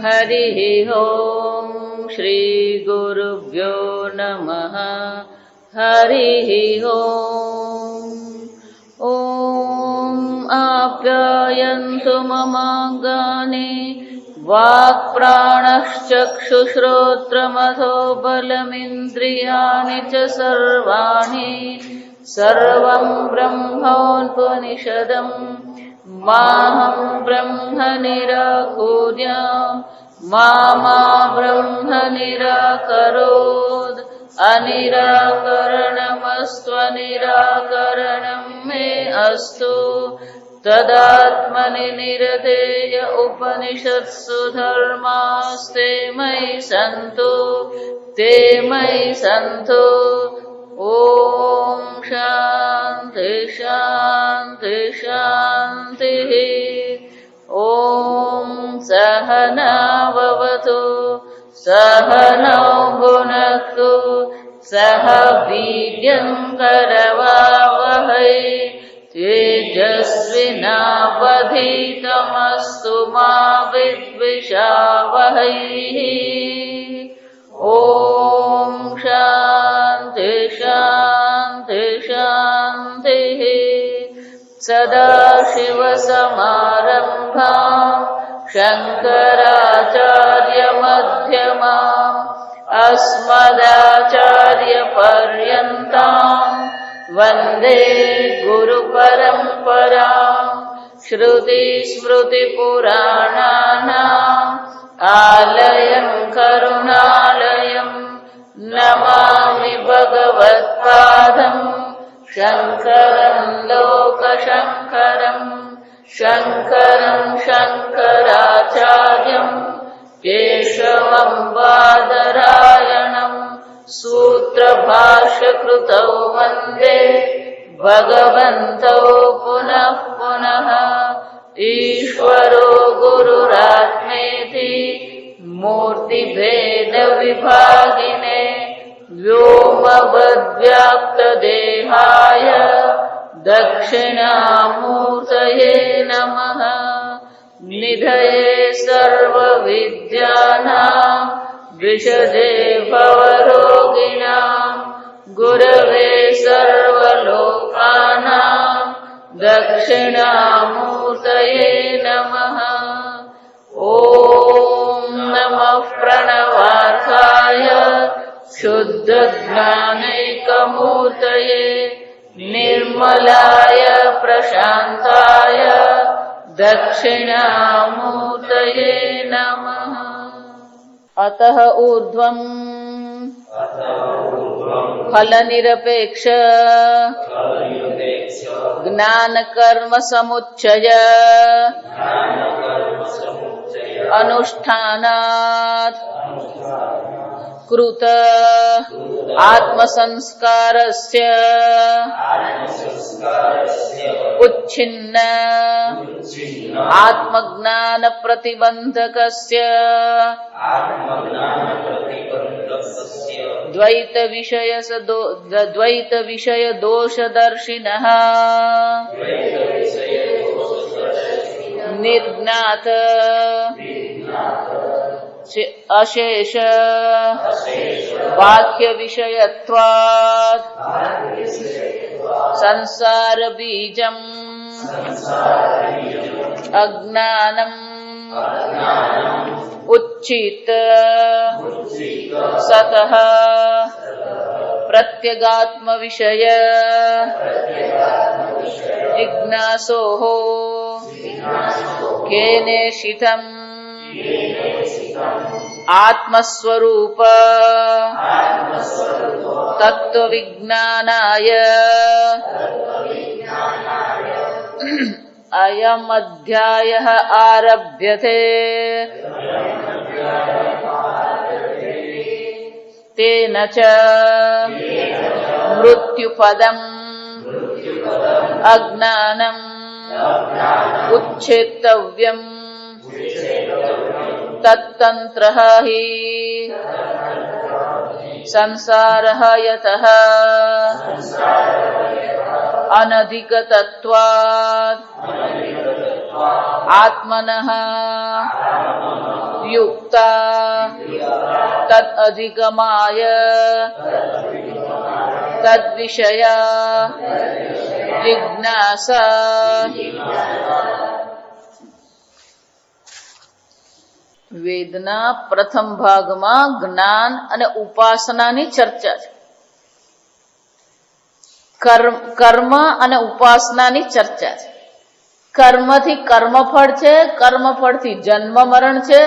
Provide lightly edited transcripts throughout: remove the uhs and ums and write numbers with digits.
हरिः ॐ श्री गुरुभ्यो नमः हरिः ॐ आप्यायन्तु ममाङ्गानि वाक्प्राणश्चक्षुश्रोत्रमथो बलमिन्द्रियाणि च सर्वाणि सर्वं ब्रह्मोपनिषदम् माहं ब्रह्म निराकुर्याम् मा ब्रह्म निराकरोत् अनिराकरणमस्त्वनिराकरणं मे अस्तु तदात्मनि निरतेय उपनिषत्सु धर्मास्ते मयि सन्तु ॐ शान्ति शान्ति शान्तिः ॐ सहनाववतु सहनौ भुनक्तु सह वीर्यं करवावहै तेजस्विनावधीतमस्तु मा विद्विषावहै ॐ शान्ति शान्ति शान्तिः सदाशिवसमारम्भाम् शङ्कराचार्यमध्यमाम् अस्मदाचार्यपर्यन्ताम् वन्दे गुरुपरम्पराम् श्रुतिस्मृतिपुराणानाम् आलयं करुणालयं नमामि भगवत्पादं शङ्करं लोकशङ्करं शङ्करं शङ्कराचार्यं केशवं बादरायणं सूत्रभाष्यकृतौ वन्दे भगवन्तौ पुनः पुनः ईश्वरो गुरुरात्मेति मूर्तिभेदविभागिने व्योमवद्व्याप्तदेहाय दक्षिणामूर्तये नमः निधये सर्वविद्यानां विशदे भवरोगिणां गुरवे सर्वलोकानां दक्षिणामूर्तये नमः ॐ नमः प्रणवार्थाय शुद्धज्ञानैकमूर्तये निर्मलाय प्रशान्ताय दक्षिणामूर्तये नमः अतः ऊर्ध्वम् फलनिरपेक्ष ज्ञानकर्म समुच्चय अनुष्ठानात् कृत आत्मसंस्कारस्य उच्छिन्न आत्मज्ञान प्रतिबंधकस्य द्वैत विषय दोषदर्शिनः निर्ज्ञात अशेष बाह्य विषयत्वात् संसार बीजम् अज्ञानम् उच्चित सतः प्रत्यगात्म विषय जिज्ञासोः केनेशितम् आत्मस्वरूप तत्त्वविज्ञानाय अयम् अध्यायः आरभ्यते तेन च मृत्युपदम् अज्ञानम् उच्छेत्तव्यम् तत्तन्त्रः हि संसारः यतः अनधिकतत्वात् आत्मनः યુક્તા તદ અધિગમાય તદ વિષયા જિજ્ઞાસા. વેદના પ્રથમ ભાગમાં જ્ઞાન અને ઉપાસનાની ચર્ચા છે. કર્મ અને ઉપાસનાની ચર્ચા છે. કર્મથી કર્મફળ છે, કર્મફળથી જન્મ મરણ છે.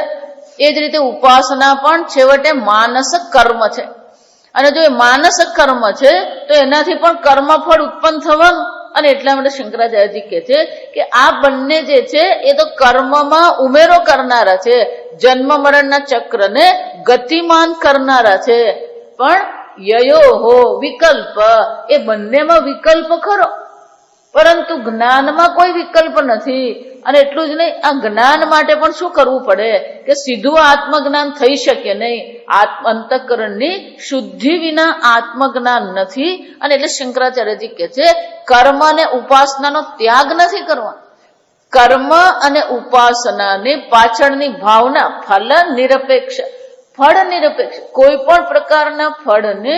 એ જ રીતે ઉપાસના પણ છેવટે માનસ કર્મ છે. અને જો એ માનસ કર્મ છે તો એનાથી પણ કર્મફળ ઉત્પન્ન થવાનું. અને એટલા માટે શંકરાચાર્યજી કહે છે કે આ બંને જે છે એ તો કર્મમાં ઉમેરો કરનારા છે, જન્મ મરણના ચક્રને ગતિમાન કરનારા છે. પણ યયોહો વિકલ્પ, એ બંનેમાં વિકલ્પ ખરો, પરંતુ જ્ઞાનમાં કોઈ વિકલ્પ નથી. અને એટલું જ નહીં, આ જ્ઞાન માટે પણ શું કરવું પડે કે સીધું આત્મજ્ઞાન થઈ શકે નહીં. અંતઃકરણની શુદ્ધિ વિના આત્મજ્ઞાન નથી. અને એટલે શંકરાચાર્યજી કહે છે કર્મ અને ઉપાસનાનો ત્યાગ નથી કરવાનો. કર્મ અને ઉપાસનાની પાછળની ભાવના ફલ નિરપેક્ષ, ફળ નિરપેક્ષ. કોઈ પણ પ્રકારના ફળને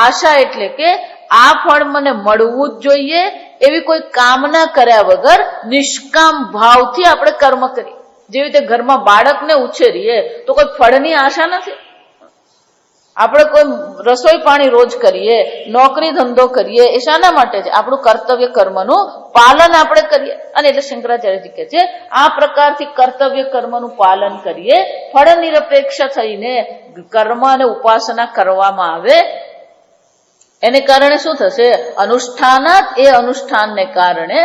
આશા, એટલે કે આ ફળ મને મળવું જ જોઈએ એવી કોઈ કામના કર્યા વગર નિષ્કામ ભાવથી આપણે કર્મ કરીએ. જેવી રીતે ઘરમાં બાળકને ઉછેરીએ તો કોઈ ફળની આશા નથી. આપણે કોઈ રસોઈ પાણી રોજ કરીએ, નોકરી ધંધો કરીએ, એ શાના માટે છે? આપણું કર્તવ્ય કર્મનું પાલન આપણે કરીએ. અને એટલે શંકરાચાર્યજી કહે છે આ પ્રકારથી કર્તવ્ય કર્મનું પાલન કરીએ, ફળ નિરપેક્ષ થઈને કર્મ અને ઉપાસના કરવામાં આવે. એને કારણે શું થશે? અનુષ્ઠાનાત, એ અનુષ્ઠાનને કારણે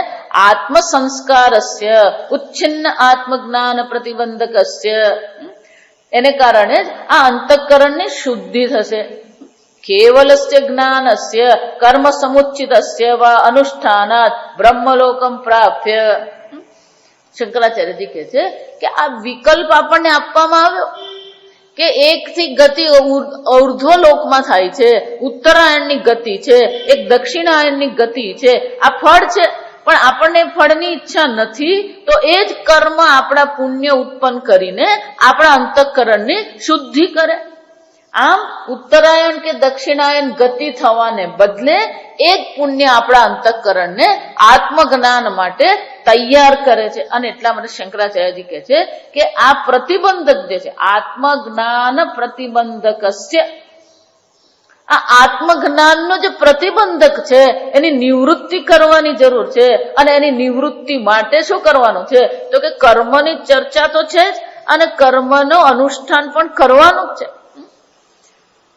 આત્મ સંસ્કારસ્ય ઉચ્છિન્ન આત્મજ્ઞાન પ્રતિબંધકસ્ય, એને કારણે જ આ અંતઃકરણની શુદ્ધિ થશે. કેવલસ્ય જ્ઞાનસ્ય કર્મ સમુચ્ચિતસ્ય વા અનુષ્ઠાનાત બ્રહ્મલોકમ પ્રાપ્ય. શંકરાચાર્યજી કહે છે કે આ વિકલ્પ આપણને આપવામાં આવ્યો કે એકથી ગતિ ઉર્ધ્વલોકમાં થાય છે, ઉત્તરાયણની ગતિ છે, એક દક્ષિણાયનની ગતિ છે. આ ફળ છે, પણ આપણને ફળની ઈચ્છા નથી, તો એ જ કર્મ આપણા પુણ્ય ઉત્પન્ન કરીને આપણા અંતઃકરણની શુદ્ધિ કરે. આમ ઉત્તરાયણ કે દક્ષિણાયન ગતિ થવાને બદલે એ જ પુણ્ય આપણા અંતઃકરણને આત્મજ્ઞાન માટે તૈયાર કરે છે. અને એટલા માટે શંકરાચાર્યજી કહે છે કે આ પ્રતિબંધક જે છે, આત્મજ્ઞાન પ્રતિબંધકસ્ય, આ આત્મજ્ઞાનનો જે પ્રતિબંધક છે એની નિવૃત્તિ કરવાની જરૂર છે. અને એની નિવૃત્તિ માટે શું કરવાનું છે? તો કે કર્મની ચર્ચા તો છે જ, અને કર્મનો અનુષ્ઠાન પણ કરવાનું જ છે.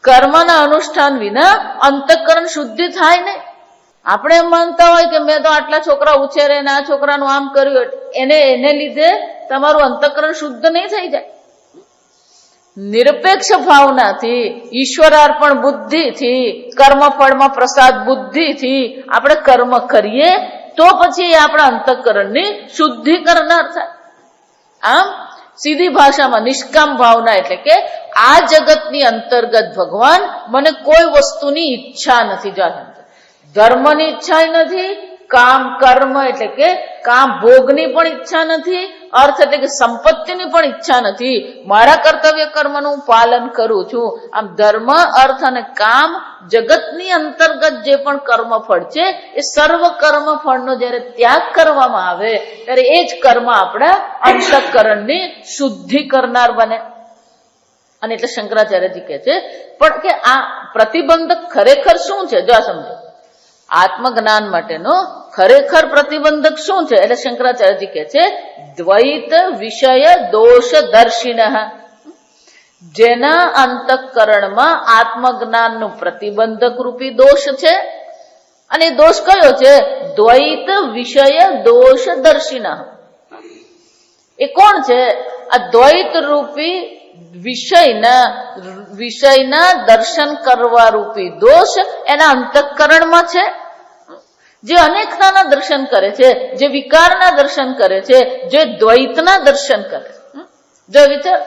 કર્મના અનુષ્ઠાન વિના અંતઃકરણ શુદ્ધિ થાય નહીં. આપણે એમ માનતા હોય કે મેં તો આટલા છોકરા ઉછેરે ને આ છોકરાનું આમ કર્યું, એને લીધે તમારું અંતઃકરણ શુદ્ધ નહીં થઈ જાય. નિરપેક્ષ ભાવનાથી, ઈશ્વરાર્પણ બુદ્ધિથી, કર્મફળમાં પ્રસાદ બુદ્ધિથી આપણે કર્મ કરીએ તો પછી એ આપણા અંતઃકરણની શુદ્ધિ કરનાર થાય. આમ સીધી ભાષામાં નિષ્કામ ભાવના એટલે કે આ જગતની અંતર્ગત ભગવાન મને કોઈ વસ્તુની ઈચ્છા નથી. ધર્મની ઈચ્છા નથી, કામ કર્મ એટલે કે કામ ભોગની પણ ઈચ્છા નથી, અર્થ એટલે કે સંપત્તિની પણ ઈચ્છા નથી. મારા કર્તવ્ય કર્મનું પાલન કરું છું. આમ ધર્મ, અર્થ અને કામ જગતની અંતર્ગત જે પણ કર્મફળ છે એ સર્વ કર્મફળનો જયારે ત્યાગ કરવામાં આવે ત્યારે એ જ કર્મ આપણા અંતઃકરણની શુદ્ધિ કરનાર બને. અને એટલે શંકરાચાર્યજી કહે છે પણ કે આ પ્રતિબંધક ખરેખર શું છે? જો આ સમજો, આત્મજ્ઞાન માટેનો ખરેખર પ્રતિબંધક શું છે? એટલે શંકરાચાર્યજી કહે છે દ્વૈત વિષય દોષ દર્શિન, જેના અંતઃકરણમાં આત્મજ્ઞાનનું પ્રતિબંધક રૂપી દોષ છે. અને દોષ કયો છે? દ્વૈત વિષય દોષ દર્શિન. એ કોણ છે? આ દ્વૈત રૂપી વિષયના દર્શન કરવા રૂપી દોષ એના અંતઃકરણમાં છે. જે અનેકતાના દર્શન કરે છે, જે વિકારના દર્શન કરે છે, જે દ્વૈતના દર્શન કરે છે. જો વિચાર,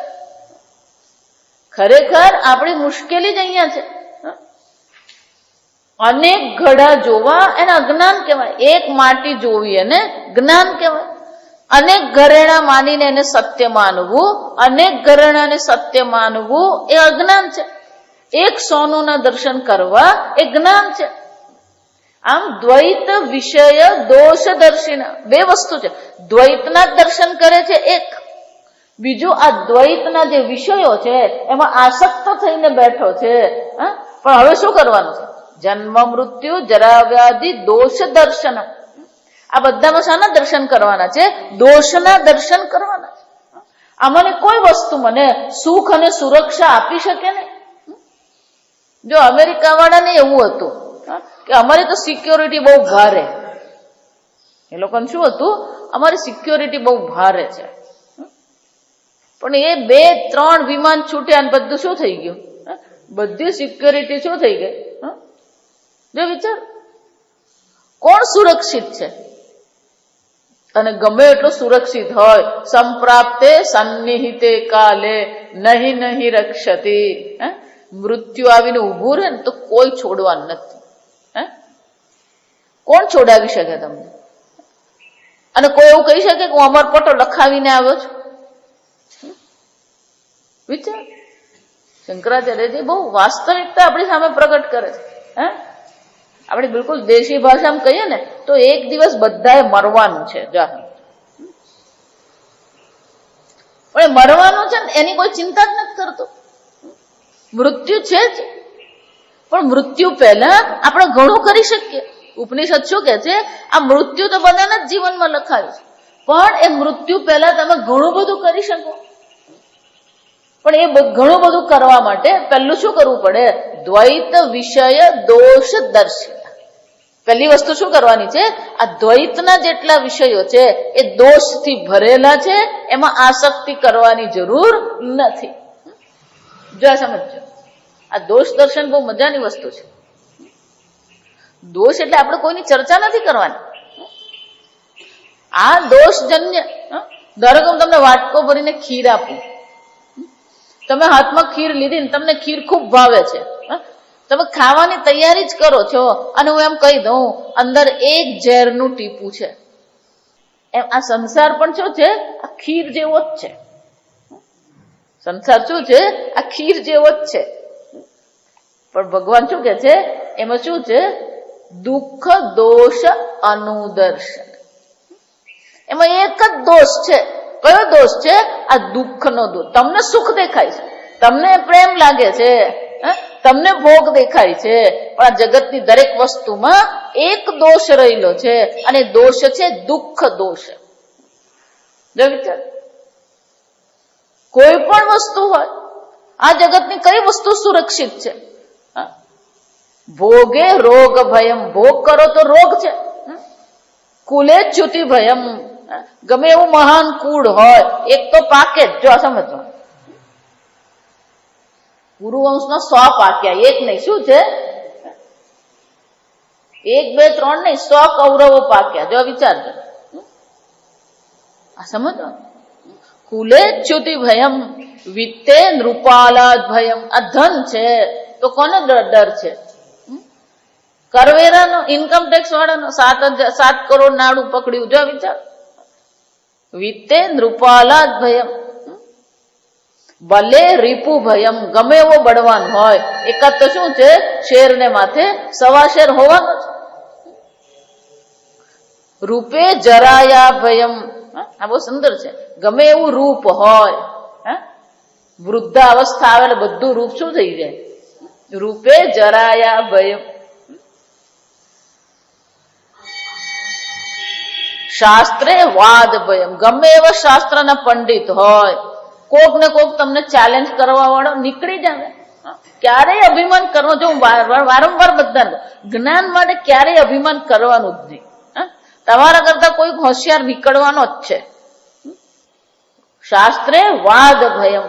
ખરેખર આપણી મુશ્કેલી જ અહીંયા છે. અનેક ઘડા જોવા એને અજ્ઞાન કહેવાય, એક માટી જોવી એને જ્ઞાન કહેવાય. અનેક ઘરેણા માનીને એને સત્ય માનવું, અનેક ઘરેણાને સત્ય માનવું એ અજ્ઞાન છે. એક સોનુના દર્શન કરવા એ જ્ઞાન છે. આમ દ્વૈત વિષય દોષ દર્શિના બે વસ્તુ છે. દ્વૈતના દર્શન કરે છે એક, બીજું આ દ્વૈતના જે વિષયો છે એમાં આસક્ત થઈને બેઠો છે. પણ હવે શું કરવાનું છે? જન્મ મૃત્યુ જરા વ્યાધિ દોષ દર્શન, આ બધામાં શાના દર્શન કરવાના છે? દોષના દર્શન કરવાના છે. આમાંની કોઈ વસ્તુ મને સુખ અને સુરક્ષા આપી શકે નહીં. જો અમેરિકા વાળાને એવું હતું કે અમારી તો સિક્યોરિટી બહુ ભારે, એ લોકોને શું હતું? અમારી સિક્યોરિટી બહુ ભારે છે. પણ એ 2-3 વિમાન છૂટ્યા અને બધું શું થઈ ગયું? બધી સિક્યોરિટી શું થઈ ગઈ? જો વિચાર, કોણ સુરક્ષિત છે? અને ગમે એટલું સુરક્ષિત હોય, સંપ્રાપ્તે સન્નિહિતે કાલે નહીં નહીં રક્ષતી. મૃત્યુ આવીને ઉભું રહે ને તો કોઈ છોડવાનું નથી. કોણ છોડાવી શકે તમને? અને કોઈ એવું કહી શકે કે હું અમરપટો લખાવીને આવ્યો છું? વિચાર, શંકરાચાર્યજી બહુ વાસ્તવિકતા આપણી સામે પ્રગટ કરે છે. આપણે બિલકુલ દેશી ભાષામાં કહીએ ને તો એક દિવસ બધાએ મરવાનું છે. પણ મરવાનું છે ને એની કોઈ ચિંતા જ નથી કરતો. મૃત્યુ છે જ, પણ મૃત્યુ પહેલા આપણે ઘણું કરી શકીએ. ઉપનિષદ શું કે છે? આ મૃત્યુ તો બધાના જ જીવનમાં લખાયું છે, પણ એ મૃત્યુ પહેલા તમે ઘણું બધું કરી શકો. પણ એ ઘણું બધું કરવા માટે પહેલું શું કરવું પડે? દ્વૈત વિષય દોષ દર્શિત. પહેલી વસ્તુ શું કરવાની છે? આ દ્વૈતના જેટલા વિષયો છે એ દોષથી ભરેલા છે, એમાં આસક્તિ કરવાની જરૂર નથી. જો સમજો, આ દોષ દર્શન બહુ મજાની વસ્તુ છે. દોષ એટલે આપણે કોઈની ચર્ચા નથી કરવાની. આ દોષજન્ય, ધારો કે હું તમને વાટકો ભરીને ખીર આપું, તમે હાથમાં ખીર લીધી ને તમને ખીર ખૂબ ભાવે છે, તમે ખાવાની તૈયારી જ કરો છો, અને હું એમ કહી દઉં અંદર એક ઝેરનું ટીપું છે. એમ આ સંસાર પણ શું છે? આ ખીર જેવો જ છે. સંસાર શું છે? આ ખીર જેવો જ છે. પણ ભગવાન શું કે છે? એમાં શું છે? દુઃખ દોષ અનુદર્શન. એમાં એક જ દોષ છે. કયો દોષ છે? આ દુઃખનો દોષ. તમને સુખ દેખાય છે, તમને પ્રેમ લાગે છે, તમને ભોગ દેખાય છે, પણ આ જગતની દરેક વસ્તુમાં એક દોષ રહેલો છે, અને દોષ છે દુઃખ દોષ. જો વિચાર, કોઈ પણ વસ્તુ હોય, આ જગતની કઈ વસ્તુ સુરક્ષિત છે? ભોગે રોગ ભયમ, ભોગ કરો તો રોગ છે. કુલે ચ્યુતિ ભયમ, ગમે એવું મહાન કુળ હોય, એક તો પાકે જ. જો સમજો, ગુરુવંશનો 100 પાક્યા, એક નહીં. શું છે? 1, 2, 3 નહીં, 100 કૌરવો પાક્યા. જો વિચારજો, આ સમજો. કુલે ચ્યુતિ ભયમ, વિત્તે નૃપાલાદ ભયમ. આ ધન છે તો કોનો ડર છે? કરવેરાનો, ઇન્કમ ટેક્સ વાળાનો 7 કરોડ નાડું પકડ્યું. જો વિચાર, વિત્તે નૃપાલાદ ભયમ. ભલે રીપુ ભયમ, ગમે એવો બળવાન હોય, એકાદ તો શું છે? શેરને માથે 1.25 શેર હોવાનો છે. રૂપે જરાયા ભયમ, આ બહુ સુંદર છે. ગમે એવું રૂપ હોય, વૃદ્ધા અવસ્થા આવે એટલે બધું રૂપ શું થઈ જાય? રૂપે જરાયા ભયમ. શાસ્ત્રે વાદ ભયમ, ગમે એવા શાસ્ત્રના પંડિત હોય, કોક ને કોક તમને ચેલેન્જ કરવા વાળો નીકળી જાવે. ક્યારેય અભિમાન કરવો, જો હું વારંવાર બધાને જ્ઞાન માટે ક્યારેય અભિમાન કરવાનું જ નહીં. તમારા કરતા કોઈ હોશિયાર નીકળવાનો જ છે. શાસ્ત્રે વાદ ભયમ.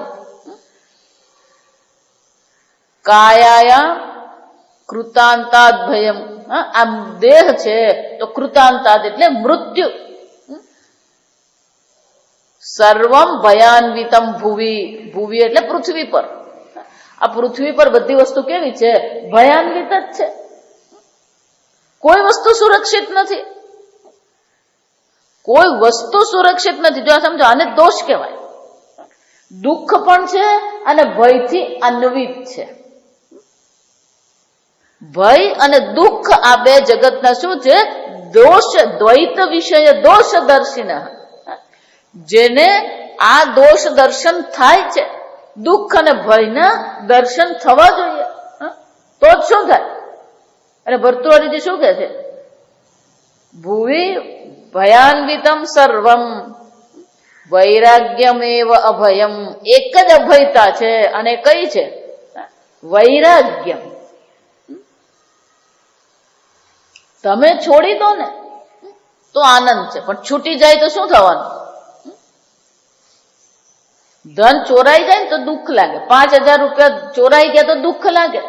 કાયાયા કૃતાંતાદ ભયમ. આ દેહ છે તો કૃતાંતાદ એટલે મૃત્યુ. સર્વમ ભયાન્વિતમ ભુવિ, ભુવિ એટલે પૃથ્વી પર. આ પૃથ્વી પર બધી વસ્તુ કેવી છે? ભયાન્વિત જ છે. કોઈ વસ્તુ સુરક્ષિત નથી. કોઈ વસ્તુ સુરક્ષિત નથી. જો સમજો, આને દોષ કહેવાય. દુઃખ પણ છે અને ભયથી અન્વિત છે. ભય અને દુઃખ આ બે જગતના શું છે? દોષ. દ્વૈત વિષય દોષ દર્શિન. જેને આ દોષ દર્શન થાય છે, દુઃખ અને ભયના દર્શન થવા જોઈએ, તો જ શું થાય? અને ભર્તૃહરિજી શું કહે છે? ભુવિ ભયાન્વિતમ સર્વમ વૈરાગ્યમેવ અભયમ. એક જ અભયતા છે, અને કઈ છે? વૈરાગ્યમ. તમે છોડી દો ને તો આનંદ છે, પણ છૂટી જાય તો શું થવાનું? ધન ચોરાઈ જાય ને તો દુઃખ લાગે. 5,000 રૂપિયા ચોરાઈ ગયા તો દુઃખ લાગે.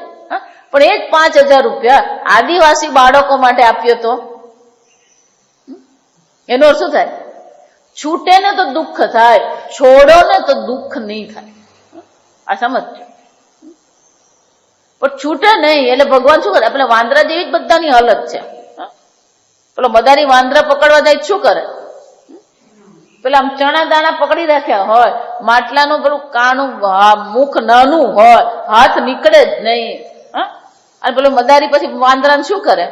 પણ એ જ 5,000 રૂપિયા આદિવાસી બાળકો માટે આપ્યો તો એનો શું થાય? છૂટે ને તો દુઃખ થાય, છોડો ને તો દુઃખ નહીં થાય. આ સમજજો. પણ છૂટે નહીં એટલે ભગવાન શું કરે? પેલા વાંદરા જેવી જ બધાની હાલત છે. પેલો મદારી વાંદરા પકડવા જાય શું કરે? પેલા આમ ચણા દાણા પકડી રાખ્યા હોય, માટલાનું પેલું કાણું મુખ નાનું હોય, હાથ નીકળે જ નહીં. અને પેલું મદારી પછી વાંદરાને શું કરે?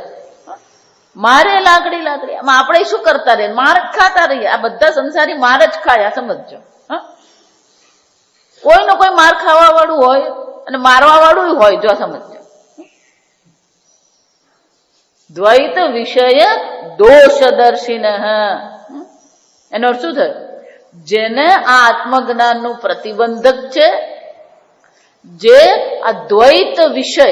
મારે લાકડી. આમાં આપણે શું કરતા રહીએ? માર જ ખાતા રહીએ. આ બધા સંસારી માર જ ખાય. આ સમજજો. કોઈ ને કોઈ માર ખાવા વાળું હોય અને મારવા વાળું હોય. જો સમજજો. દ્વૈત વિષય દોષ દર્શિન. એનો અર્થ શું થયો? જેને આ આત્મજ્ઞાનનું પ્રતિબંધક છે, જે આ દ્વૈત વિષય.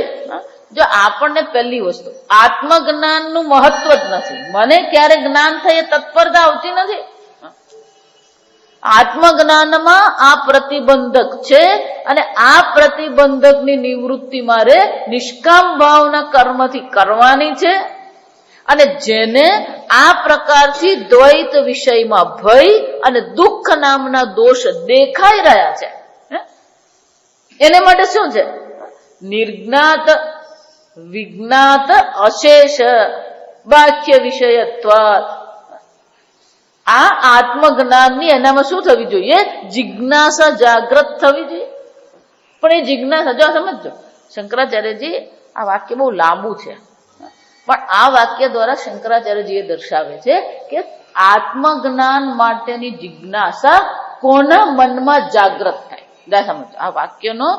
જો આપણને પહેલી વસ્તુ આત્મજ્ઞાનનું મહત્વ જ નથી. મને ક્યારે જ્ઞાન થાય એ તત્પરતા આવતી નથી. આત્મજ્ઞાનમાં આ પ્રતિબંધક છે, અને આ પ્રતિબંધકની નિવૃત્તિ મારે નિષ્કામ ભાવના કર્મથી કરવાની છે. અને જેને આ પ્રકારથી દ્વૈત વિષયમાં ભય અને દુઃખ નામના દોષ દેખાઈ રહ્યા છે, એને માટે શું છે? નિર્જ્ઞાત વિજ્ઞાત અશેષ બાહ્ય વિષયત્વાત. આ આત્મજ્ઞાનની એનામાં શું થવી જોઈએ? જિજ્ઞાસા જાગૃત થવી જોઈએ. પણ એ જિજ્ઞાસા, જો સમજો, શંકરાચાર્યજી આ વાક્ય બહુ લાંબુ છે, પણ આ વાક્ય દ્વારા શંકરાચાર્યજીએ દર્શાવે છે કે આત્મજ્ઞાન માટેની જિજ્ઞાસા કોના મનમાં જાગૃત થાય. જરા સમજો, આ વાક્યનો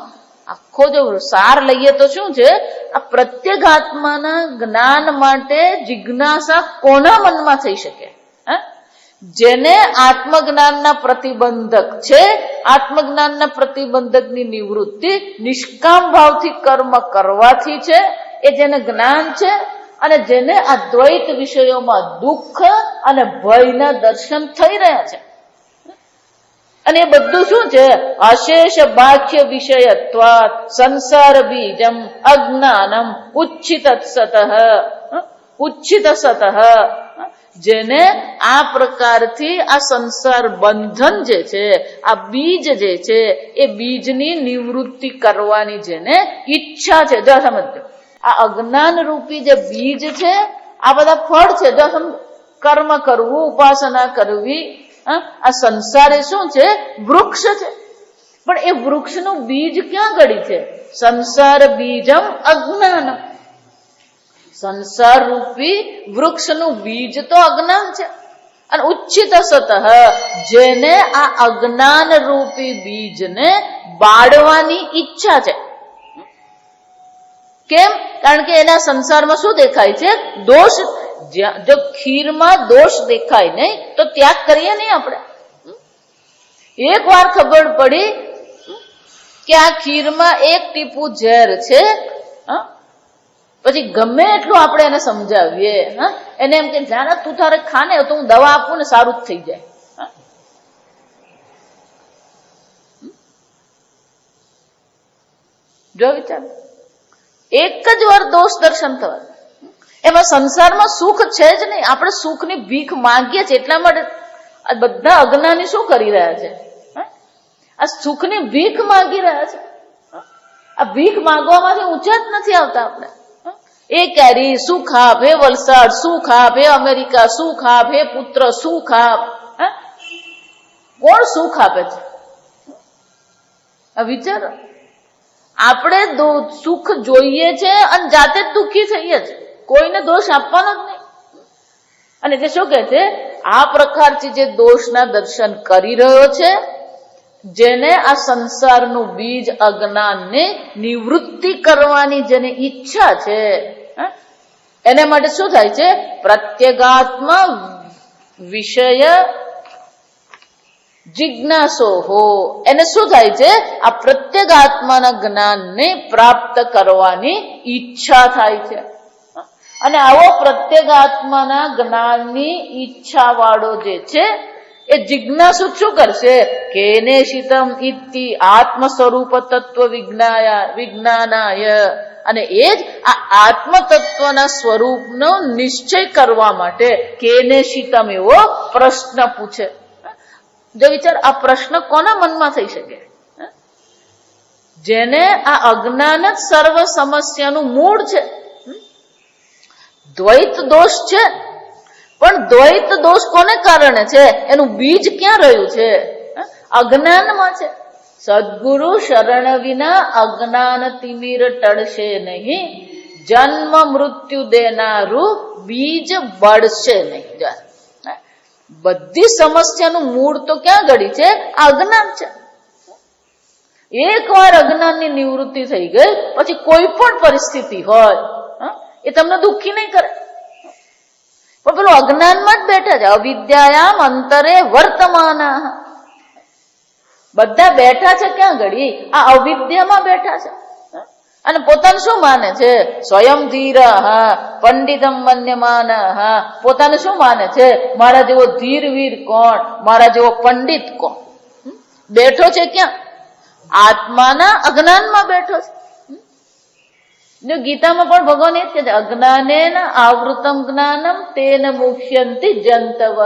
આખો જો સાર લઈએ તો શું છે? આ પ્રત્યેક આત્માના જ્ઞાન માટે જિજ્ઞાસા કોના મનમાં થઈ શકે? જેને આત્મજ્ઞાનના પ્રતિબંધક છે, આત્મજ્ઞાનના પ્રતિબંધકની નિવૃત્તિ નિષ્કામ ભાવથી કર્મ કરવાથી છે, એ જેને જ્ઞાન છે, અને જેને આ દ્વૈત વિષયોમાં દુઃખ અને ભયના દર્શન થઈ રહ્યા છે. અને એ બધું શું છે? અશેષ બાહ્ય વિષયત્વાત સંસાર બીજમ અજ્ઞાનમ ઉચ્છિત સતઃ. જેને આ પ્રકારથી આ સંસાર બંધન જે છે, આ બીજ જે છે, એ બીજની નિવૃત્તિ કરવાની જેને ઈચ્છા છે. જો સમજો, આ અજ્ઞાન રૂપી જે બીજ છે, આ બધા ફળ છે. જો સમજો, કર્મ કરવું, ઉપાસના કરવી, આ સંસાર એ શું છે? વૃક્ષ છે. પણ એ વૃક્ષનું બીજ ક્યાં ગળી છે? સંસાર બીજમ અજ્ઞાનમ. સંસાર રૂપી વૃક્ષનું બીજ તો અજ્ઞાન છે. અને ઉચ્છિત સતઃ, જેને આ અજ્ઞાન રૂપી બીજને બાળવાની ઈચ્છા છે. કેમ? કારણ કે એના સંસારમાં શું દેખાય છે? દોષ. જો ખીરમાં દોષ દેખાય નહીં તો ત્યાગ કરીએ નહીં આપણે. એક વાર ખબર પડી કે આ ખીરમાં એક ટીપું ઝેર છે, પછી ગમે એટલું આપણે એને સમજાવીએ, એને એમ કે જાણે તું તારે ખાને તો હું દવા આપું ને સારું જ થઈ જાય. જો વિચાર, એક જ વાર દોષ દર્શન થવા. એમાં સંસારમાં સુખ છે જ નહીં. આપણે સુખની ભીખ માંગીએ છીએ. એટલા માટે આ બધા અજ્ઞાની શું કરી રહ્યા છે? આ સુખની ભીખ માંગી રહ્યા છે. આ ભીખ માંગવામાંથી ઊંચા જ નથી આવતા આપણે. એ કેરી સુખ આપ, હે વલસાડ સુખ આપ, હે અમેરિકા સુખ આપ, હે પુત્ર સુખ આપ. કોણ સુખ આપે છે? વિચારો. આપણે સુખ જોઈએ છે અને જાતે જ દુઃખી થઈએ છે, કોઈને દોષ આપવાનો જ નહીં. અને તે શું કહે છે? આ પ્રકારથી જે દોષના દર્શન કરી રહ્યો છે, જેને આ સંસારનું બીજ અજ્ઞાનને નિવૃત્તિ કરવાની જેને ઈચ્છા છે, એને માટે શું થાય છે? પ્રત્યેગાત્મ વિષય જિજ્ઞાસો હો. એને શું થાય છે? આ પ્રત્યેગાત્માના જ્ઞાનને પ્રાપ્ત કરવાની ઈચ્છા થાય છે. અને આવો પ્રત્યેગાત્માના જ્ઞાનની ઈચ્છા વાળો જે છે એ જિજ્ઞાસુ શું કરશે? કેને શિતમ ઇતિ આત્મ સ્વરૂપ તત્વ વિજ્ઞાનાય. અને એ જ આ આત્મ તત્વના સ્વરૂપનો નિશ્ચય કરવા માટે કેને શિતમ એવો પ્રશ્ન પૂછે. જો વિચાર, આ પ્રશ્ન કોના મનમાં થઈ શકે? જેને આ અજ્ઞાન જ સર્વ સમસ્યાનું મૂળ છે. દ્વૈત દોષ છે, પણ દ્વૈત દોષ કોને કારણે છે? એનું બીજ ક્યાં રહ્યું છે? અજ્ઞાનમાં છે. સદગુરુ શરણ વિના અજ્ઞાન તિમિર ટળશે નહીં, જન્મ મૃત્યુ દેનારું બીજ બળશે નહીં. બધી સમસ્યાનું મૂળ તો ક્યાં ગળી છે? અજ્ઞાન છે. એકવાર અજ્ઞાનની નિવૃત્તિ થઈ ગઈ પછી કોઈ પણ પરિસ્થિતિ હોય એ તમને દુઃખી નહીં કરે. પણ પેલું અજ્ઞાનમાં જ બેઠા છે. અવિદ્યાયામ અંતરે વર્તમાન. બધા બેઠા છે ક્યાં ઘડી? આ અવિદ્યામાં બેઠા છે. અને પોતાનું શું માને છે? સ્વયં ધીર પંડિતમ મન્યમાન. પોતાને શું માને છે? મારા જેવો ધીર વીર કોણ? મારા જેવો પંડિત કોણ? બેઠો છે ક્યાં? આત્માના અજ્ઞાનમાં બેઠો છે. જો ગીતામાં પણ ભગવાન એ જ કહે છે, અજ્ઞાનેન આવૃતમ જ્ઞાનમ તેન મુહ્યંતિ જંતવ.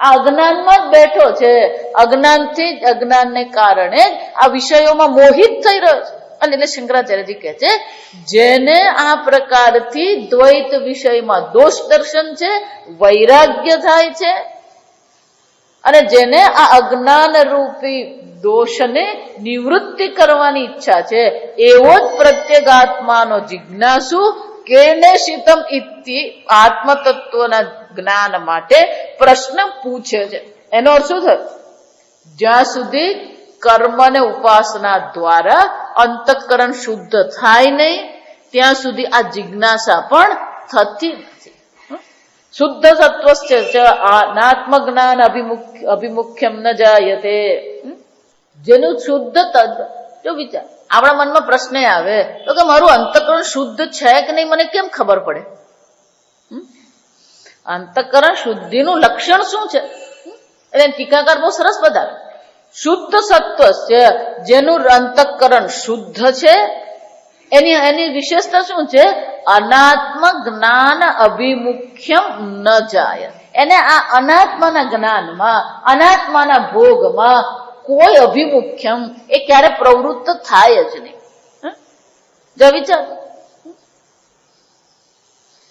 આ અજ્ઞાનમાં જ બેઠો છે. અજ્ઞાનથી જ, અજ્ઞાનને કારણે જ આ વિષયોમાં મોહિત થઈ રહ્યો છે. અને એટલે શંકરાચાર્યજી કહે છે, જેને આ પ્રકારથી દ્વૈત વિષયમાં દોષ દર્શન છે, વૈરાગ્ય થાય છે, અને જેને આ અજ્ઞાન રૂપી દોષને નિવૃત્તિ કરવાની ઈચ્છા છે, એવો જ પ્રત્યેગાત્માનો જિજ્ઞાસુ કેને શિતમ ઇતિ આત્મતત્વના જ્ઞાન માટે પ્રશ્ન પૂછે છે. એનો અર્થ શું થયો? જ્યાં સુધી કર્મ અને ઉપાસના દ્વારા અંતઃકરણ શુદ્ધ થાય નહીં, ત્યાં સુધી આ જિજ્ઞાસા પણ થતી નથી. શુદ્ધ સત્વસ્ય અનાત્મ જ્ઞાન અભિમુખ્યમ ન જાયતે. જેનું શુદ્ધ તત્વ, જો વિચાર, આપણા મનમાં પ્રશ્ન આવે તો કે મારું અંતઃકરણ શુદ્ધ છે કે નહીં, મને કેમ ખબર પડે? અંતઃકરણ શુદ્ધિનું લક્ષણ શું છે? એટલે ટીકાકાર બહુ સરસ બતાવે. શુદ્ધ સત્વ છે, જેનું અંતઃકરણ શુદ્ધ છે, એની વિશેષતા શું છે? અનાત્મ જ્ઞાન અભિમુખ્યમ ન જાય. એને આ અનાત્માના જ્ઞાનમાં, અનાત્માના ભોગમાં કોઈ અભિમુખ્યમ એ ક્યારે પ્રવૃત્ત થાય જ નહીં. જો વિચાર,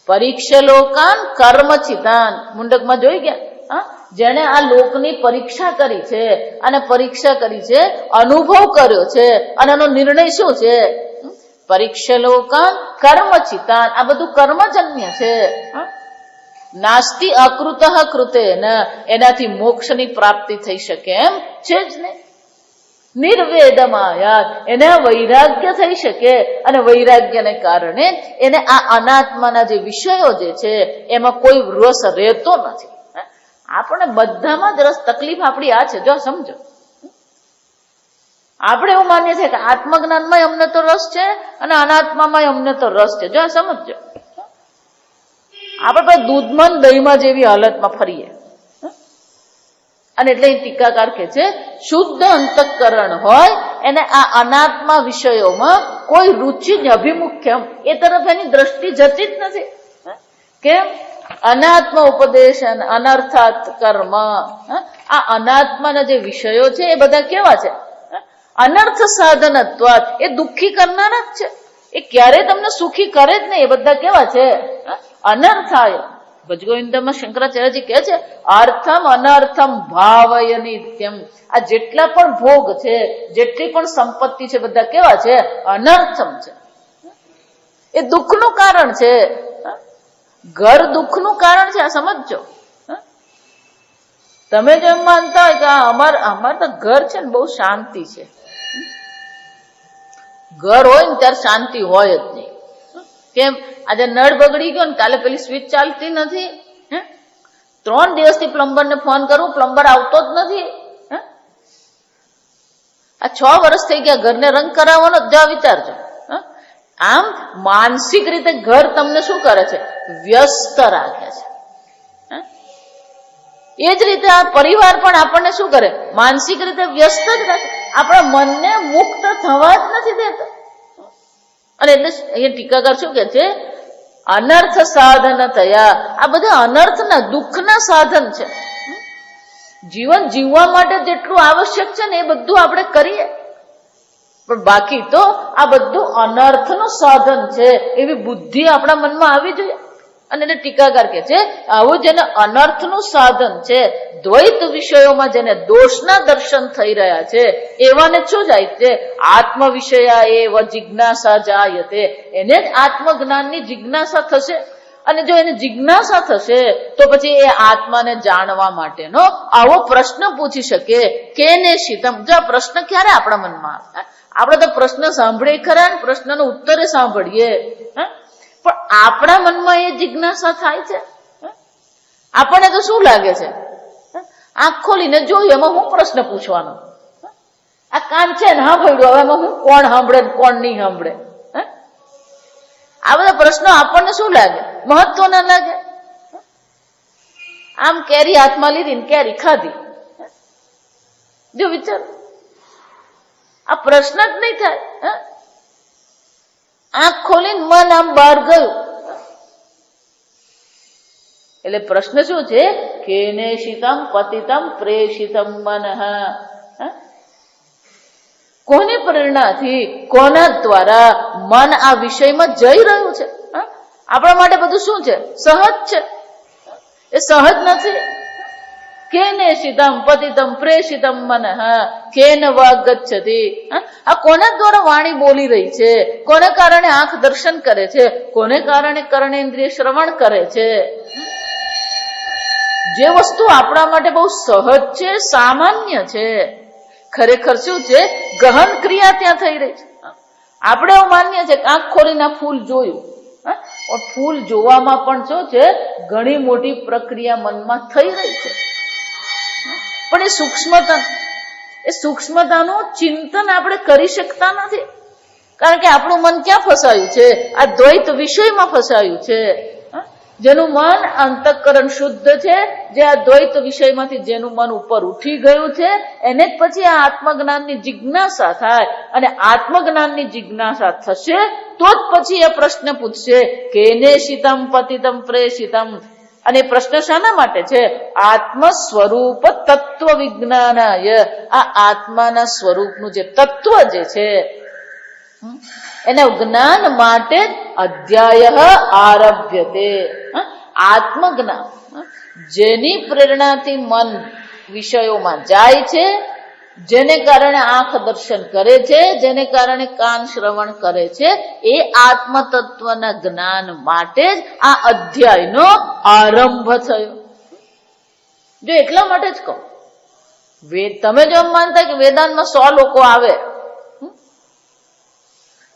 પરીક્ષલોકાન કર્મચિતાન મુંડકમાં જોઈ ગયા. જેને આ લોકની પરીક્ષા કરી છે, અને પરીક્ષા કરી છે, અનુભવ કર્યો છે, અને એનો નિર્ણય શું છે? પરીક્ષલોકાન કર્મચિતાન. આ બધું કર્મજન્ય છે. નાસ્તિ અકૃત કૃતેન. એનાથી મોક્ષની પ્રાપ્તિ થઈ શકે એમ છે જ નહીં. નિર્વેદમાયાત. એને વૈરાગ્ય થઈ શકે, અને વૈરાગ્યને કારણે એને આ અનાત્માના જે વિષયો જે છે એમાં કોઈ રસ રહેતો નથી. આપણે બધામાં જ રસ. તકલીફ આપણી આ છે, જો સમજો. આપણે એવું માનીએ છીએ કે આત્મજ્ઞાનમાં અમને તો રસ છે અને અનાત્મામાં અમને તો રસ છે. જો સમજો, આપણે દૂધમાં દહીંમાં જેવી હાલતમાં ફરીએ. અને એટલે ટીકાકાર કહે છે, શુદ્ધ અંતઃકરણ હોય એને આ અનાત્મા વિષયોમાં કોઈ રુચિ જ અભિમુખ્યમ એ તરફ એની દ્રષ્ટિ જતી જ નથી. કેમ? અનાત્મ ઉપદેશ અનર્થાત કર્મ. આ અનાત્માના જે વિષયો છે એ બધા કેવા છે? અનર્થ સાધનત્વાત. એ દુઃખી કરનારા જ છે. એ ક્યારેય તમને સુખી કરે જ નહીં. એ બધા કેવા છે? અનર્થાય. ભજગોવિંદમાં શંકરાચાર્યજી કહે છે અર્થમ અનર્થમ ભાવય નિત્યમ. આ જેટલા પણ ભોગ છે, જેટલી પણ સંપત્તિ છે, બધા કેવા છે? અનર્થમ છે. એ દુઃખનું કારણ છે. ઘર દુઃખનું કારણ છે, આ સમજજો. તમે જો એમ માનતા હોય કે અમાર તો ઘર છે ને બહુ શાંતિ છે, ઘર હોય ને ત્યારે શાંતિ હોય જ નહીં. કેમ? આજે નળ બગડી ગયો ને કાલે પેલી સ્વિચ ચાલતી નથી. 3 દિવસથી પ્લમ્બર ને ફોન કરું, પ્લમ્બર આવતો જ નથી. આ 6 વર્ષ થઈ ગયા ઘરને રંગ કરાવવાનો, જ વિચારજો. આમ માનસિક રીતે ઘર તમને શું કરે છે? વ્યસ્ત રાખે છે. એ જ રીતે આ પરિવાર પણ આપણને શું કરે? માનસિક રીતે વ્યસ્ત જ રાખે. આપણા મનને મુક્ત થવા જ નથી દેતા. અને એટલે અહીંયા ટીકાકાર શું કે છે? અનર્થ સાધન થયા. આ બધા અનર્થના, દુઃખના સાધન છે. જીવન જીવવા માટે જેટલું આવશ્યક છે ને એ બધું આપણે કરીએ, પણ બાકી તો આ બધું અનર્થનું સાધન છે એવી બુદ્ધિ આપણા મનમાં આવી જોઈએ. અને એને ટીકાકાર કે છે આવું જેને અનર્થનું સાધન છે, દ્વૈત વિષયોમાં જેને દોષના દર્શન થઈ રહ્યા છે, એવાને શું જાય છે? આત્મ વિષયા એવ જિજ્ઞાસા જાયતે. એને જ આત્મજ્ઞાનની જિજ્ઞાસા થશે. અને જો એને જિજ્ઞાસા થશે તો પછી એ આત્માને જાણવા માટેનો આવો પ્રશ્ન પૂછી શકે કેને શીતમ. જો આ પ્રશ્ન ક્યારે આપણા મનમાં આવે? આપણે તો પ્રશ્ન સાંભળીએ ખરા ને પ્રશ્નનો ઉત્તર સાંભળીએ, પણ આપણા મનમાં એ જિજ્ઞાસા થાય છે? આપણને તો શું લાગે છે? આંખ ખોલીને જોયું એમાં હું પ્રશ્ન પૂછવાનો? આ કાન છે ને સાંભળ્યું, હવે એમાં હું કોણ સાંભળે કોણ નહીં સાંભળે? આ બધા પ્રશ્નો આપણને શું લાગે? મહત્વ ના લાગે? આમ કેરી હાથમાં લીધી ને કેરી ખાધી, જો વિચાર, આ પ્રશ્ન જ નહીં થાય. આંખ ખોલીને મન આમ બહાર ગયું એટલે પ્રશ્ન શું છે? કેને શિતમ પતિતમ પ્રેષિતમ મનઃ. કોની પ્રેરણાથી, કોના દ્વારા મન આ વિષયમાં જઈ રહ્યું છે? આપણા માટે બધું શું છે? સહજ છે. એ સહજ નથી. કેને શિતમ પતિતમ પ્રેષિતમ મનઃ કેન વાગચ્છતિ. આ કોના દ્વારા વાણી બોલી રહી છે? કોને કારણે આંખ દર્શન કરે છે? કોને કારણે કર્ણેન્દ્રિય શ્રવણ કરે છે? જે વસ્તુ આપણા માટે બહુ સહજ છે, સામાન્ય છે, ખરેખર શું છે? ગહન ક્રિયા ત્યાં થઈ રહી છે. આપણે એવું માનીએ છીએ કે આંખ ખોલીને ફૂલ જોયું, ફૂલ જોવામાં પણ શું છે? ઘણી મોટી પ્રક્રિયા મનમાં થઈ રહી છે. પણ એ સૂક્ષ્મતાનું ચિંતન આપણે કરી શકતા નથી, કારણ કે આપણું મન ક્યાં ફસાયું છે? આ દ્વૈત વિષયમાં ફસાયું છે. જેનું મન અંતઃકરણ શુદ્ધ છે, જે આ દ્વૈત વિષયમાંથી જેનું મન ઉપર ઉઠી ગયું છે, એને જ પછી આ આત્મજ્ઞાનની જિજ્ઞાસા થાય. અને આત્મજ્ઞાનની જિજ્ઞાસા થશે તો જ પછી એ પ્રશ્ન પૂછશે કેને શિતમ પતિતમ પ્રેષિતમ. અને પ્રશ્ન શાના માટે છે? આત્મ સ્વરૂપ તત્વ વિજ્ઞાનાય. આ આત્માના સ્વરૂપનું જે તત્વ જે છે એના જ્ઞાન માટે અધ્યાય આરભ્યતે. આત્મજ્ઞાન જેની પ્રેરણાથી મન વિષયોમાં જાય છે, જેને કારણે આંખ દર્શન કરે છે, જેને કારણે કાન શ્રવણ કરે છે, એ આત્મ તત્વના જ્ઞાન માટે જ આ અધ્યાયનો આરંભ થયો. જો એટલા માટે જ કહું, તમે જો એમ માનતા કે વેદાંતમાં 100 લોકો આવે,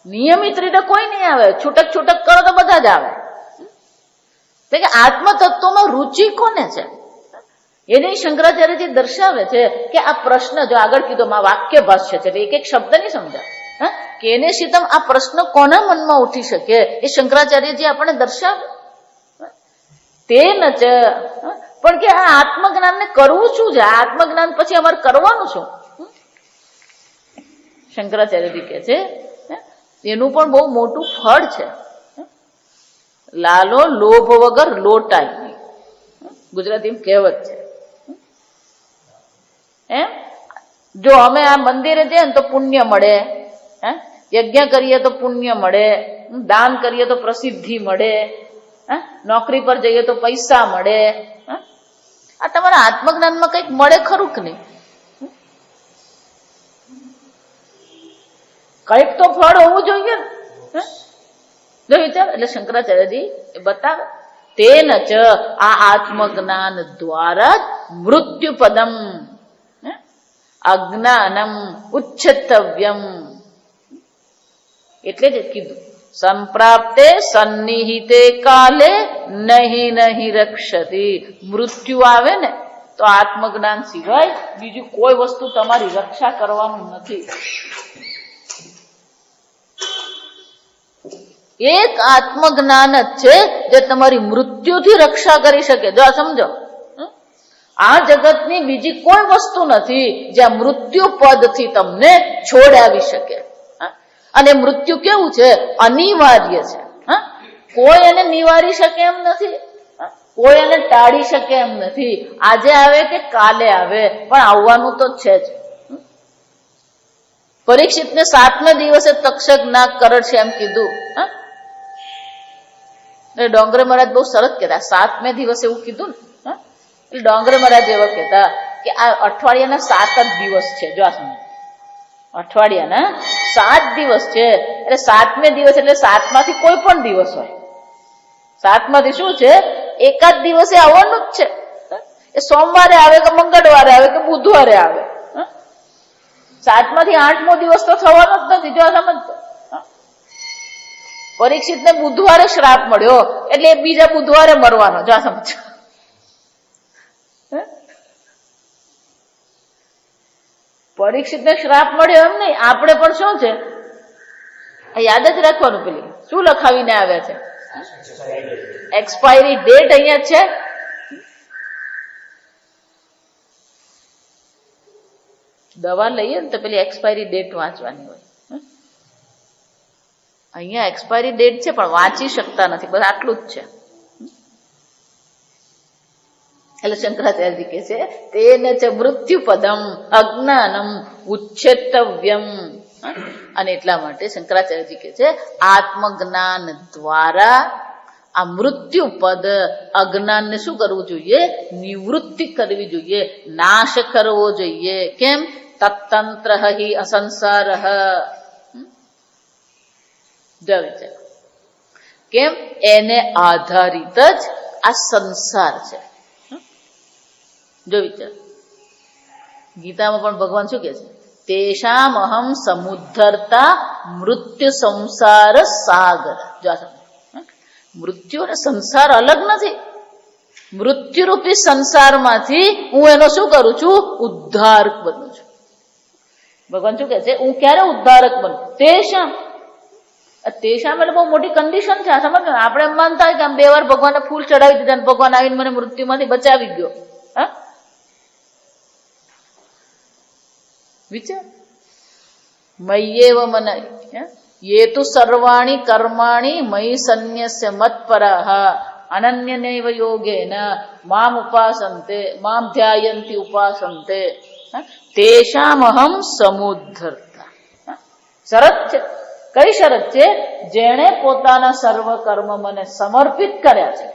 નિયમિત રીતે કોઈ નહીં આવે, છૂટક છૂટક કરો તો બધા જ આવે. કે આત્મ તત્વમાં રુચિ કોને છે એને શંકરાચાર્યજી દર્શાવે છે કે આ પ્રશ્ન જો આગળ કીધો વાક્ય ભાષ્ય છે, એક એક શબ્દ નહીં સમજાય. કેને શીતમ, આ પ્રશ્ન કોના મનમાં ઉઠી શકે એ શંકરાચાર્યજી આપણને દર્શાવે. તે ન ચ, પણ કે આ આત્મજ્ઞાનને કરવું શું છે? આત્મજ્ઞાન પછી અમારે કરવાનું શું? શંકરાચાર્યજી કહે છે એનું પણ બહુ મોટું ફળ છે. લાલો લોભ વગર લોટાય નહીં, ગુજરાતીમાં કહેવત છે. જો અમે આ મંદિરે જઈએ ને તો પુણ્ય મળે, યજ્ઞ કરીએ તો પુણ્ય મળે, દાન કરીએ તો પ્રસિદ્ધિ મળે, નોકરી પર જઈએ તો પૈસા મળે. આ તમારા આત્મજ્ઞાનમાં કંઈક મળે ખરું કે નહીં? કંઈક તો ફળ હોવું જોઈએ ને. જો વિચાર, એટલે શંકરાચાર્યજી એ બતાવે તેન ચ આ આત્મજ્ઞાન દ્વારા જ મૃત્યુપદમ અજ્ઞાનમ ઉચ્છેતવ્યમ, એટલે જ કીધું સંપ્રાપ્તે સન્નિહિતે કાલે નહીં નહીં રક્ષતી. મૃત્યુ આવે ને તો આત્મજ્ઞાન સિવાય બીજું કોઈ વસ્તુ તમારી રક્ષા કરવાનું નથી. એક આત્મજ્ઞાન જ છે જે તમારી મૃત્યુથી રક્ષા કરી શકે. જો સમજો, આ જગતની બીજી કોઈ વસ્તુ નથી જ્યાં મૃત્યુ પદથી તમને છોડાવી શકે. અને મૃત્યુ કેવું છે? અનિવાર્ય છે. કોઈ એને નિવારી શકે એમ નથી, કોઈ એને ટાળી શકે એમ નથી. આજે આવે કે કાલે આવે, પણ આવવાનું તો છે જ. પરીક્ષિતને 7મે દિવસે તક્ષક નાગ કરડશે એમ કીધું. ડોંગરે મહારાજ બહુ સરસ કહેતા, 7મે દિવસે એવું કીધું ને. એટલે ડોંગરે મહારાજ એવા કહેતા કે આ અઠવાડિયાના 7 જ દિવસ છે. જો આ સમજ, અઠવાડિયાના 7 દિવસ છે. એટલે 7મે દિવસ એટલે 7માંથી કોઈ પણ દિવસ હોય. 7માંથી શું છે? એકાદ દિવસે આવવાનું જ છે. એ સોમવારે આવે કે મંગળવારે આવે કે બુધવારે આવે. 7માંથી 8મો દિવસ તો થવાનો જ નથી. જો આ સમજ, પરીક્ષિતને બુધવારે શ્રાપ મળ્યો એટલે બીજા બુધવારે મરવાનો. જો આ સમજ, પરીક્ષિતને શ્રાપ મળ્યો એમ નહીં. આપણે પણ શું છે યાદ જ રાખવાનું. પેલી શું લખાવીને આવ્યા છે? એક્સપાયરી ડેટ અહીંયા છે. દવા લઈએ ને તો પેલી એક્સપાયરી ડેટ વાંચવાની હોય. અહીંયા એક્સપાયરી ડેટ છે પણ વાંચી શકતા નથી. બસ આટલું જ છે. એટલે શંકરાચાર્યજી કહે છે તેન ચ મૃત્યુપદમ અજ્ઞાનમ ઉચ્છેતવ્યમ. અને એટલા માટે શંકરાચાર્યજી કહે છે આત્મજ્ઞાન દ્વારા આ મૃત્યુપદ અજ્ઞાનને શું કરવું જોઈએ? નિવૃત્તિ કરવી જોઈએ, નાશ કરવો જોઈએ. કેમ? તત્તંત્ર હિ અસંસાર. કેમ? એને આધારિત જ આ સંસાર છે. જો વિચાર, ગીતામાં પણ ભગવાન શું કે છે? તેષામ અહમ સમુદ્ધરતા મૃત્યુ સંસાર સાગર. જો મૃત્યુ અને સંસાર અલગ નથી. મૃત્યુરૂપી સંસારમાંથી હું એનો શું કરું છું? ઉદ્ધારક બનું છું. ભગવાન શું કે છે? હું ક્યારે ઉદ્ધારક બનું? તેષામ. તેષામ એટલે બહુ મોટી કન્ડિશન છે. આ સમજ, આપણે એમ માનતા હોય કે આમ 2 વાર ભગવાનને ફૂલ ચડાવી દીધા, ભગવાન આવીને મને મૃત્યુમાંથી બચાવી ગયો. વિચાર, મય્યેવ મન યે તુ સર્વાણી કર્માણી મયી સન્યસ્ય મત્પરઃ અનન્યનૈવ યોગેન મામ ઉપાસન્તે મામ ધ્યાયન્તિ ઉપાસન્તે તેષામ અહમ સમુદ્ધરતા. શરત છે. કઈ શરત છે? જેણે પોતાના સર્વ કર્મ મને સમર્પિત કર્યા છે,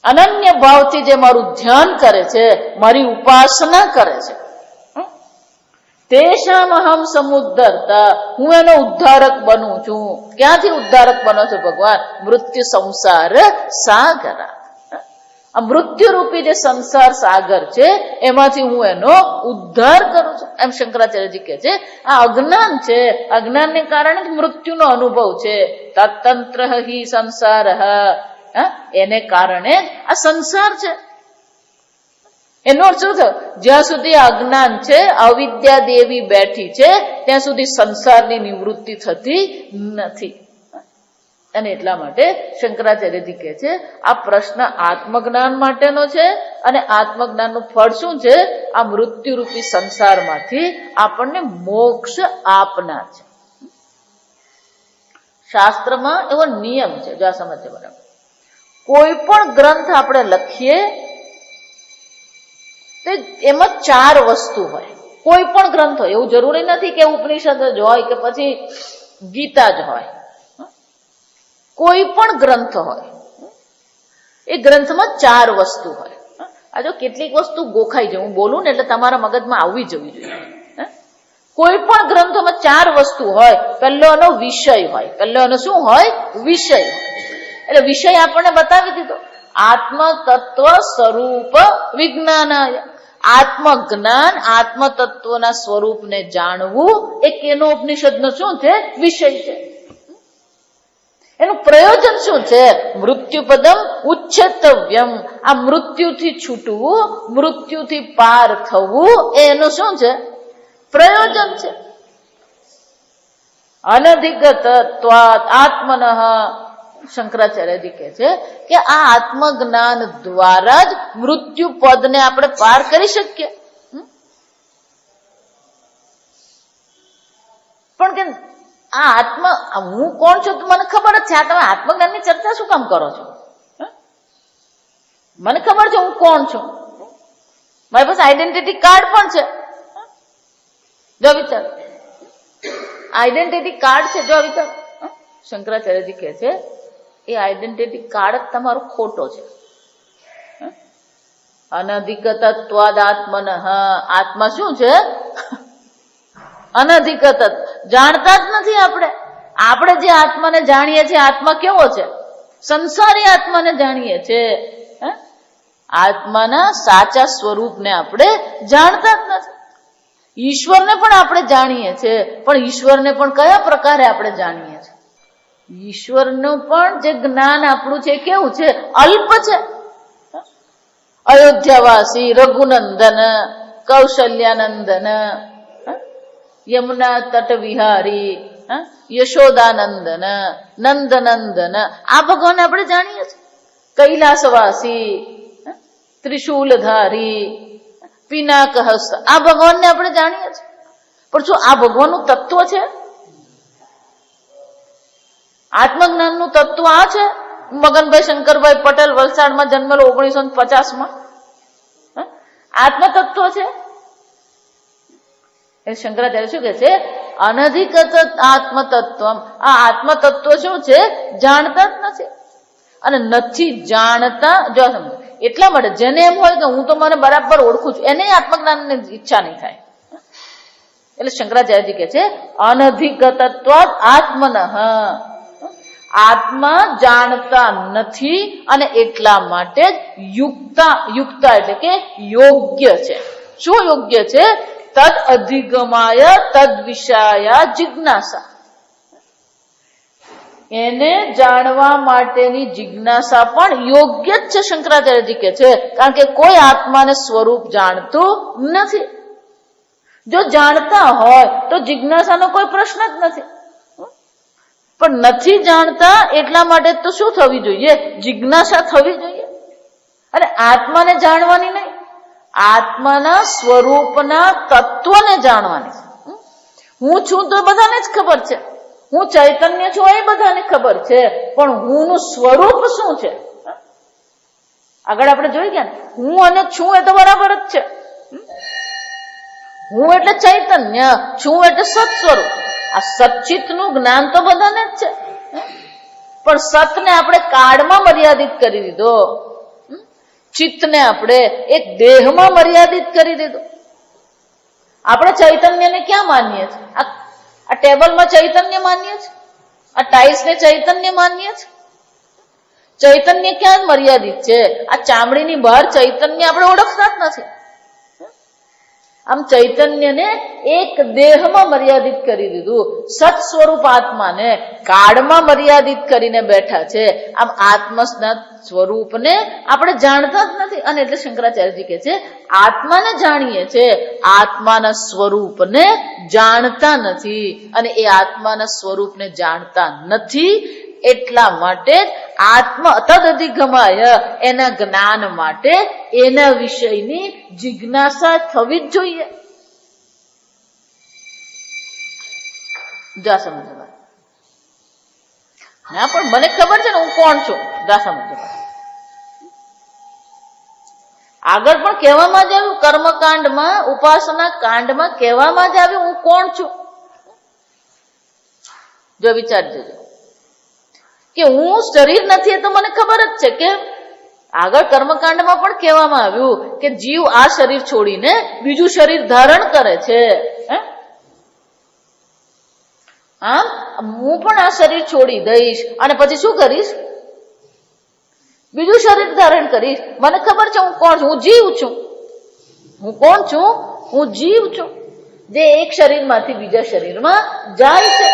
અનન્ય ભાવથી જે મારું ધ્યાન કરે છે, મારી ઉપાસના કરે છે, તેષામ અહમ સમુદ્ધરતા. હું એનો ઉદ્ધારક બનું છું. ક્યાંથી ઉદ્ધારક બનો છો ભગવાન? મૃત્યુ સંસાર સાગર. આ મૃત્યુરૂપી જે સંસાર સાગર છે એમાંથી હું એનો ઉદ્ધાર કરું છું. એમ શંકરાચાર્યજી કહે છે આ અજ્ઞાન છે, અજ્ઞાનને કારણે જ મૃત્યુનો અનુભવ છે. તત્તંત્ર હિ સંસાર. એને કારણે આ સંસાર છે. એનો અર્થ શું થયો? જ્યાં સુધી અજ્ઞાન છે, અવિદ્યા દેવી બેઠી છે, ત્યાં સુધી સંસારની નિવૃત્તિ થતી નથી. અને એટલા માટે શંકરાચાર્યજી કહે છે આ પ્રશ્ન આત્મજ્ઞાન માટેનો છે. અને આત્મજ્ઞાનનું ફળ શું છે? આ મૃત્યુરૂપી સંસારમાંથી આપણને મોક્ષ આપનાર છે. શાસ્ત્રમાં એવો નિયમ છે, જો આ સમજે બરાબર. કોઈ પણ ગ્રંથ આપણે લખીએ તો એમાં 4 વસ્તુ હોય. કોઈ પણ ગ્રંથ હોય, એવું જરૂરી નથી કે ઉપનિષદ જ હોય કે પછી ગીતા જ હોય. કોઈ પણ ગ્રંથ હોય, એ ગ્રંથમાં 4 વસ્તુ હોય. આ જો કેટલીક વસ્તુ ગોખાઈ જાય, હું બોલું ને એટલે તમારા મગજમાં આવવી જવી જોઈએ. કોઈ પણ ગ્રંથોમાં 4 વસ્તુ હોય. પહેલો એનો વિષય હોય. પહેલો એનો શું હોય? વિષય. એટલે વિષય આપણને બતાવી દીધો, આત્મ તત્વ સ્વરૂપ વિજ્ઞાનાય. આત્મજ્ઞાન, આત્મ તત્વના સ્વરૂપને જાણવું એ કેનો ઉપનિષદનો શું છે? વિષય છે. એનું પ્રયોજન શું છે? મૃત્યુપદમ ઉચ્છેતવ્યમ. આ મૃત્યુથી છૂટવું, મૃત્યુથી પાર થવું એનું શું છે? પ્રયોજન છે. અનધિગતત્વાત આત્મનઃ. શંકરાચાર્યજી કહે છે કે આ આત્મજ્ઞાન દ્વારા જ મૃત્યુ પદને આપણે પાર કરી શકીએ. પણ કે આ હું કોણ છું તો મને ખબર જ છે. આ તમે આત્મજ્ઞાનની ચર્ચા શું કામ કરો છો? મને ખબર છે હું કોણ છું. મારી પાસે આઈડેન્ટિટી કાર્ડ પણ છે. જો વિચાર, આઈડેન્ટિટી કાર્ડ છે. જો વિચાર, શંકરાચાર્યજી કહે છે એ આઈડેન્ટિટી કાર્ડ જ તમારો ખોટો છે. અનધિગતત્વાદ આત્મનઃ. આત્મા શું છે? અનધિગત. જાણતા જ નથી આપણે. આપણે જે આત્માને જાણીએ છીએ, આત્મા કેવો છે? સંસારી આત્માને જાણીએ છીએ. આત્માના સાચા સ્વરૂપને આપણે જાણતા જ નથી. ઈશ્વરને પણ આપણે જાણીએ છીએ, પણ ઈશ્વરને પણ કયા પ્રકારે આપણે જાણીએ છીએ? ઈશ્વરનું પણ જે જ્ઞાન આપણું છે કેવું છે? અલ્પ છે. અયોધ્યાવાસી, રઘુનંદન, કૌશલ્યાનંદન, યમુના તટ વિહારી, યશોદાનંદન, નંદનંદન, આ ભગવાન આપણે જાણીએ છીએ. કૈલાસવાસી, ત્રિશૂલધારી, પિનાકહસ્ત, આ ભગવાનને આપણે જાણીએ છીએ. પણ શું આ ભગવાનનું તત્વ છે? આત્મજ્ઞાનનું તત્વ આ છે? મગનભાઈ શંકરભાઈ પટેલ વલસાડમાં જન્મેલો 1950માં આત્મ તત્વ છે? એ શંકરાચાર્ય શું કે છે? અનધિગત આત્મ તત્વ. આ આત્મ તત્વ શું છે? જાણતા જ નથી. અને નથી જાણતા. જો સમજો, એટલા માટે જેને એમ હોય કે હું તો મને બરાબર ઓળખું છું, એને આત્મજ્ઞાનની ઈચ્છા નહીં થાય. એટલે શંકરાચાર્યજી કે છે અનધિગતત્વાદ આત્મનઃ. આત્મા જાણતા નથી અને એટલા માટે યુક્તા એટલે કે યોગ્ય છે. શું યોગ્ય છે? તદ અધિગમાય તદ વિષયા જિજ્ઞાસા. એને જાણવા માટેની જિજ્ઞાસા પણ યોગ્ય જ છે. શંકરાચાર્યજી કે છે કારણ કે કોઈ આત્માને સ્વરૂપ જાણતું નથી. જો જાણતા હોય તો જિજ્ઞાસાનો કોઈ પ્રશ્ન જ નથી. પણ નથી જાણતા એટલા માટે તો શું થવી જોઈએ? જિજ્ઞાસા થવી જોઈએ. અને આત્માને જાણવાની નહીં, આત્માના સ્વરૂપના તત્વને જાણવાની. હું છું તો બધાને જ ખબર છે, હું ચૈતન્ય છું એ બધાને ખબર છે, પણ હુંનું સ્વરૂપ શું છે? આગળ આપણે જોઈ ગયા ને, હું અને છું એ તો બરાબર જ છે. હું એટલે ચૈતન્ય, છું એટલે સત સ્વરૂપ. આ સચ્ચિતનું જ્ઞાન તો બધાને જ છે, પણ સતને આપણે કાળમાં મર્યાદિત કરી દીધો, ચિત્તને આપણે એક દેહમાં મર્યાદિત કરી દીધો. આપણે ચૈતન્યને ક્યાં માનીએ છીએ? આ ટેબલમાં ચૈતન્ય માનીએ છીએ, આ ટાઇલ્સને ચૈતન્ય માનીએ છીએ. ચૈતન્ય ક્યાં મર્યાદિત છે? આ ચામડીની બહાર ચૈતન્ય આપણે ઓળખતા જ નથી. આમ ચૈતન્યને એક દેહમાં મર્યાદિત કરી દીધું, સત સ્વરૂપ આત્માને કાળમાં મર્યાદિત કરીને બેઠા છે. આમ આત્મના સ્વરૂપને આપણે જાણતા જ નથી. અને એટલે શંકરાચાર્યજી કહે છે આત્માને જાણીએ છે, આત્માના સ્વરૂપને જાણતા નથી. અને એ આત્માના સ્વરૂપને જાણતા નથી એટલા માટે આત્મ તદધિગમાય, એના જ્ઞાન માટે એના વિષયની જિજ્ઞાસા થવી જ જોઈએ. જા સમજો ના, પણ મને ખબર છે ને હું કોણ છું. જા સમજો. આગળ પણ કહેવામાં જ આવ્યું, કર્મકાંડમાં, ઉપાસના કાંડમાં કહેવામાં જ આવ્યું હું કોણ છું. જો વિચારજો કે હું શરીર નથી એ તો મને ખબર જ છે. કે આગળ કર્મકાંડમાં પણ કહેવામાં આવ્યું કે જીવ આ શરીર છોડીને બીજું શરીર ધારણ કરે છે. આમ હું પણ આ શરીર છોડી દઈશ અને પછી શું કરીશ? બીજું શરીર ધારણ કરીશ. મને ખબર છે હું કોણ છું, હું જીવ છું. હું કોણ છું? હું જીવ છું, જે એક શરીરમાંથી બીજા શરીરમાં જાય છે.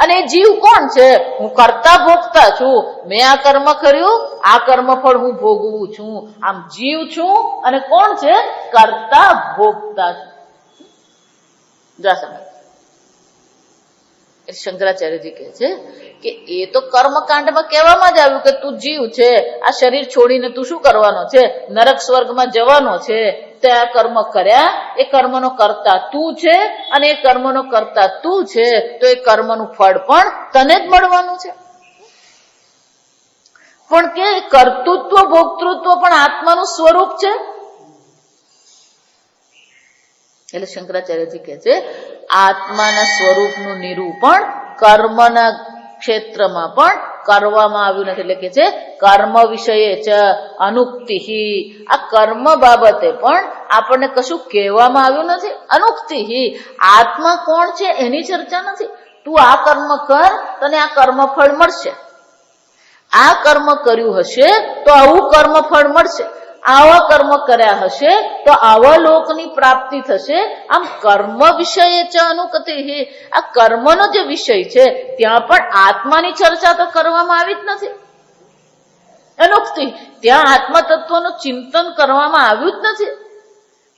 અને જીવ કોણ છે? હું કરતા ભોગતા છું. મેં આ કર્મ કર્યું, આ કર્મફળ હું ભોગવું છું. આમ જીવ છું અને કોણ છે? કરતા ભોગતા છું. શંકરાચાર્યજી કહે છે કે એ તો કર્મકાંડમાં કહેવામાં જ આવ્યું કે તું જીવ છે, આ શરીર છોડીને તું શું કરવાનો છે? નરક સ્વર્ગમાં જવાનો છે. તે આ કર્મ કર્યા, એ કર્મનો કરતા તું છે અને એ કર્મનો કરતા તું છે, તો એ કર્મનું ફળ પણ તને જ મળવાનું છે. પણ કે કર્તૃત્વ ભોક્તૃત્વ પણ આત્માનું સ્વરૂપ છે. એટલે શંકરાચાર્યજી કહે છે આત્માના સ્વરૂપનું નિરૂપણ કર્મના ક્ષેત્રમાં પણ કરવામાં આવ્યું નથી. એટલે કે છે કર્મ વિષયે ચ અનુક્તિ. આ કર્મ બાબતે પણ આપણને કશું કહેવામાં આવ્યું નથી. અનુક્તિ. આત્મા કોણ છે એની ચર્ચા નથી. તું આ કર્મ કર, તને આ કર્મફળ મળશે. આ કર્મ કર્યું હશે તો આવું કર્મફળ મળશે. આવા કર્મ કર્યા હશે તો આવા લોકની પ્રાપ્તિ થશે. આમ કર્મ વિષય છે અનુકતિ. આ કર્મનો જે વિષય છે ત્યાં પણ આત્માની ચર્ચા તો કરવામાં આવી જ નથી. અનુક્તિ. ત્યાં આત્મા તત્વનું ચિંતન કરવામાં આવ્યું જ નથી.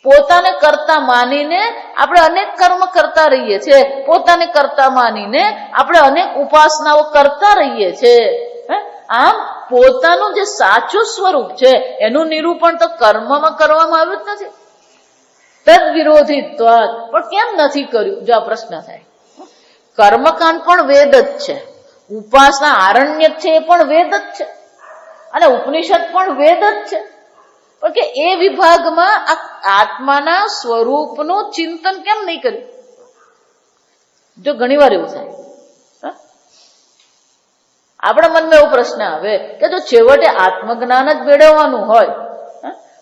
પોતાને કરતા માનીને આપણે અનેક કર્મ કરતા રહીએ છીએ. પોતાને કરતા માનીને આપણે અનેક ઉપાસનાઓ કરતા રહીએ છીએ. આમ પોતાનું જે સાચું સ્વરૂપ છે એનું નિરૂપણ તો કર્મમાં કરવામાં આવ્યું જ નથી. તદ વિરોધીત્વ. પણ કેમ નથી કર્યું? જો આ પ્રશ્ન થાય. કર્મકાંડ પણ વેદ જ છે, ઉપાસના આરણ્ય છે એ પણ વેદ જ છે, અને ઉપનિષદ પણ વેદ જ છે. પણ કે એ વિભાગમાં આ આત્માના સ્વરૂપનું ચિંતન કેમ નહીં કર્યું? જો ઘણી વાર એવું થાય, આપણા મનમાં એવો પ્રશ્ન આવે કે જો છેવટે આત્મજ્ઞાન જ મેળવવાનું હોય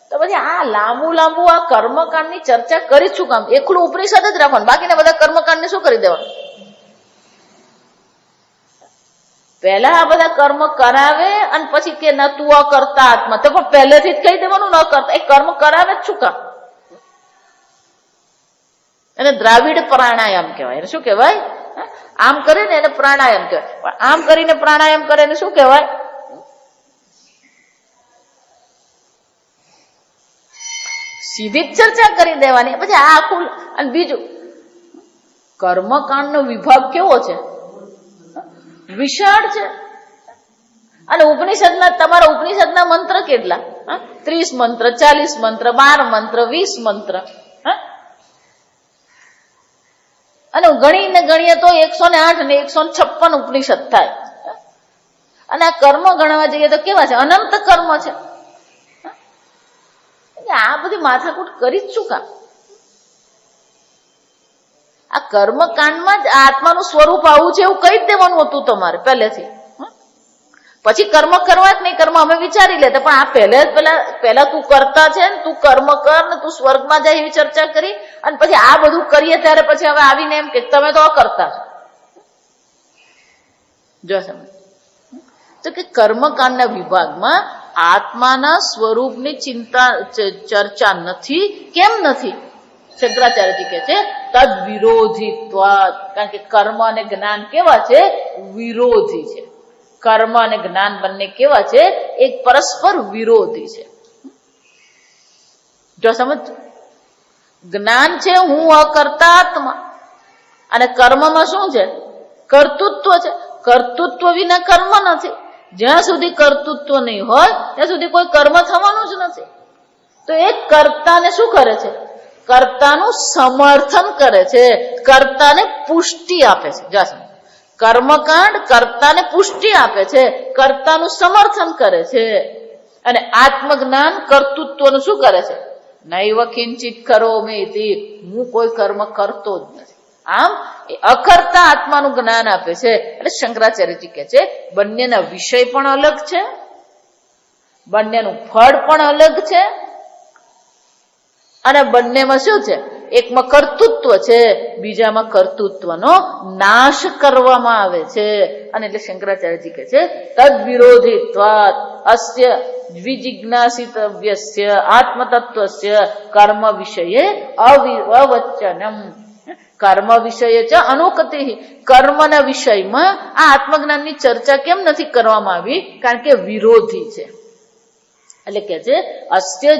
તો પછી આ લાંબુ આ કર્મકાંડની ચર્ચા કરી શું કામ? એકલું ઉપનિષદ જ રાખવાનું, બાકીના બધા કર્મકાંડને શું કરી દેવાનું? પહેલા આ બધા કર્મ કરાવે અને પછી કે ના તું આ કરતા આત્મા, તો પણ પહેલેથી જ કહી દેવાનું ન કરતા. એ કર્મ કરાવે જ શું કામ? એને દ્રાવિડ પ્રાણાયામ કહેવાય. એને શું કહેવાય? આમ કરે ને એને પ્રાણાયામ કહેવાય. પણ આમ કરીને પ્રાણાયામ કરે એને શું કહેવાય? સીધી જ ચર્ચા કરી દેવાની. પછી આ આખું. અને બીજું, કર્મકાંડનો વિભાગ કેવો છે? વિશાળ છે. અને ઉપનિષદના, તમારા ઉપનિષદના મંત્ર કેટલા? 30 મંત્ર, 40 મંત્ર, 12 મંત્ર, 20 મંત્ર. અને ગણીને ગણીએ તો 108 ને 156 ઉપનિષદ થાય. અને આ કર્મ ગણવા જઈએ તો કેવા છે? અનંત કર્મ છે. આ બધી માથાકૂટ કરી જ શું કામ? આ કર્મકાંડમાં જ આત્માનું સ્વરૂપ આવું છે એવું કહી જ દેવાનું હતું તમારે પહેલેથી. પછી કર્મ કરવા જ નહીં, કર્મ અમે વિચારી લેતા. પણ આ પહેલા તું કરતા છે ને, તું કર્મ કર ને તું સ્વર્ગમાં જાય એવી ચર્ચા કરી. અને પછી આ બધું કરીએ ત્યારે પછી હવે આવીને એમ કે તમે તો કરતા છો. જો સમજ તો કે કર્મકાંડના વિભાગમાં આત્માના સ્વરૂપની ચર્ચા નથી. કેમ નથી? શંકરાચાર્યજી કહે છે તદ વિરોધીત્વ. કારણ કે કર્મ અને જ્ઞાન કેવા છે? વિરોધી છે. કર્મ અને જ્ઞાન બંને કેવા છે? એક પરસ્પર વિરોધી છે. જો સમજ, જ્ઞાન છે હું અકર્તા આત્મા, અને કર્મમાં શું છે? કર્તૃત્વ છે. કર્તૃત્વ વિના કર્મ નથી. જ્યાં સુધી કર્તૃત્વ નહીં હોય ત્યાં સુધી કોઈ કર્મ થવાનું જ નથી. તો એ કર્તાને શું કરે છે? કર્તાનું સમર્થન કરે છે, કર્તાને પુષ્ટિ આપે છે. જો કર્મકાંડ કર્તાને પુષ્ટિ આપે છે, કર્તાનું સમર્થન કરે છે. અને આત્મજ્ઞાન કર્તૃત્વનું શું કરે છે? નૈવ કિંચિત કરોમિ ઇતિ, હું કોઈ કર્મ કરતો જ નથી. આમ એ અકર્તા આત્માનું જ્ઞાન આપે છે. એટલે શંકરાચાર્યજી કહે છે બંનેના વિષય પણ અલગ છે, બંનેનું ફળ પણ અલગ છે, અને બંનેમાં શું છે? એકમાં કર્તૃત્વ છે, બીજામાં કર્તૃત્વનો નાશ કરવામાં આવે છે. અને એટલે શંકરાચાર્યજી કહે છે તદ વિરોધિત્વાત અસ્ય દ્વિજિજ્ઞાસિતવ્યસ્ય આત્મતત્વસ્ય કર્મ વિષયે અવચનમ. કર્મ વિષય છે અનુકતિ. કર્મના વિષયમાં આ આત્મજ્ઞાનની ચર્ચા કેમ નથી કરવામાં આવી? કારણ કે વિરોધી છે. એટલે કે છે અસ્ય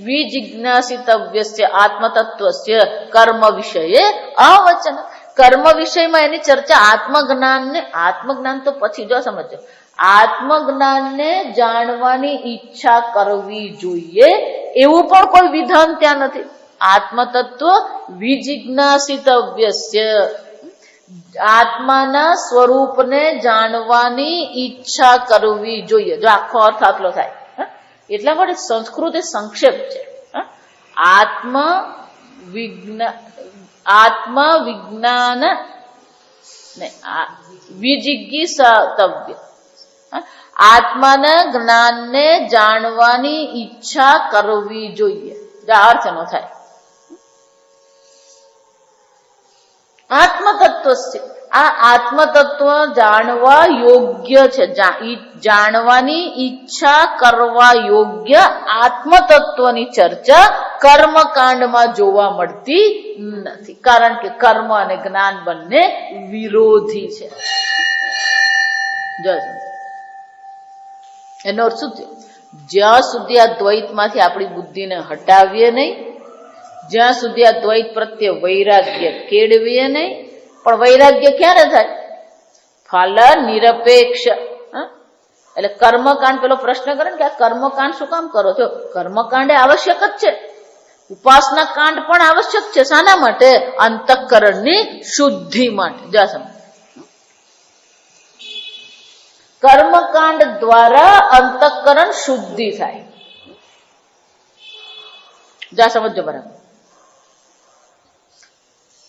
વિજિજ્ઞાસિતવ્યસ્ય આત્મતત્વસ્ય કર્મ વિષયે અવચન. કર્મ વિષયમાં એની ચર્ચા આત્મજ્ઞાન તો પછી જો સમજો, આત્મજ્ઞાનને જાણવાની ઈચ્છા કરવી જોઈએ એવું પણ કોઈ વિધાન ત્યાં નથી. આત્મતત્વ વિજિજ્ઞાસિતવ્યસ્ય, આત્માના સ્વરૂપને જાણવાની ઈચ્છા કરવી જોઈએ. જો આખો અર્થ આટલો થાય. એટલા માટે સંસ્કૃત એ સંક્ષેપ છે. આત્મા વિજ્ઞાન વિજિજ્ઞાસિતવ્ય, આત્માના જ્ઞાનને જાણવાની ઈચ્છા કરવી જોઈએ. અર્થ એનો થાય આત્મતત્વ. આ આત્મતત્વ જાણવા યોગ્ય છે, જાણવાની ઈચ્છા કરવા યોગ્ય આત્મતત્વની ચર્ચા કર્મકાંડમાં જોવા મળતી નથી. કારણ કે કર્મ અને જ્ઞાન બંને વિરોધી છે. એનો અર્થ શું થયો? જ્યાં સુધી આ દ્વૈતમાંથી આપણી બુદ્ધિને હટાવીએ નહીં, જ્યાં સુધી આ દ્વૈત પ્રત્યે વૈરાગ્ય કેળવીએ નહીં. પણ વૈરાગ્ય ક્યારે થાય? ફલ નિરપેક્ષ. એટલે કર્મકાંડ, પેલો પ્રશ્ન કરે ને કે આ કર્મકાંડ શું કામ કરો છો? કર્મકાંડ એ આવશ્યક જ છે. ઉપાસના કાંડ પણ આવશ્યક છે. શાના માટે? અંતઃકરણની શુદ્ધિ માટે. જા સમજ, કર્મકાંડ દ્વારા અંતઃકરણ શુદ્ધિ થાય. જા સમજો બરાબર.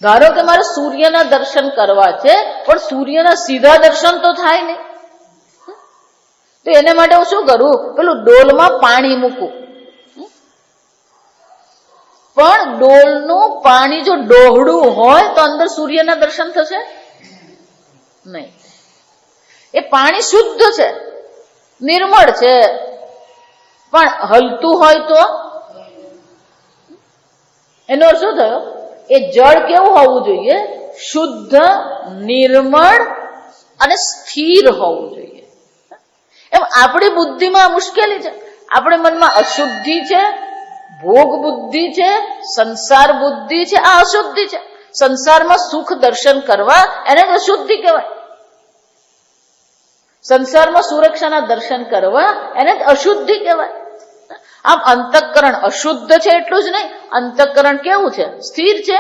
ધારો કે મારે સૂર્યના દર્શન કરવા છે, પણ સૂર્યના સીધા દર્શન તો થાય નહીં. તો એને માટે હું શું કરું? પેલું ડોલમાં પાણી મૂકું. પણ ડોલનું પાણી જો ડોહળું હોય તો અંદર સૂર્યના દર્શન થશે નહીં. એ પાણી શુદ્ધ છે, નિર્મળ છે, પણ હલતું હોય તો એનો શું થયો? એ જળ કેવું હોવું જોઈએ? શુદ્ધ, નિર્મળ અને સ્થિર હોવું જોઈએ. એમ આપણી બુદ્ધિમાં મુશ્કેલી છે. આપણા મનમાં અશુદ્ધિ છે, ભોગ બુદ્ધિ છે, સંસાર બુદ્ધિ છે. આ અશુદ્ધિ છે. સંસારમાં સુખ દર્શન કરવા એને અશુદ્ધિ કહેવાય. સંસારમાં સુરક્ષાના દર્શન કરવા એને અશુદ્ધિ કહેવાય. આમ અંતઃકરણ અશુદ્ધ છે એટલું જ નહીં, અંતઃકરણ કેવું છે? સ્થિર છે.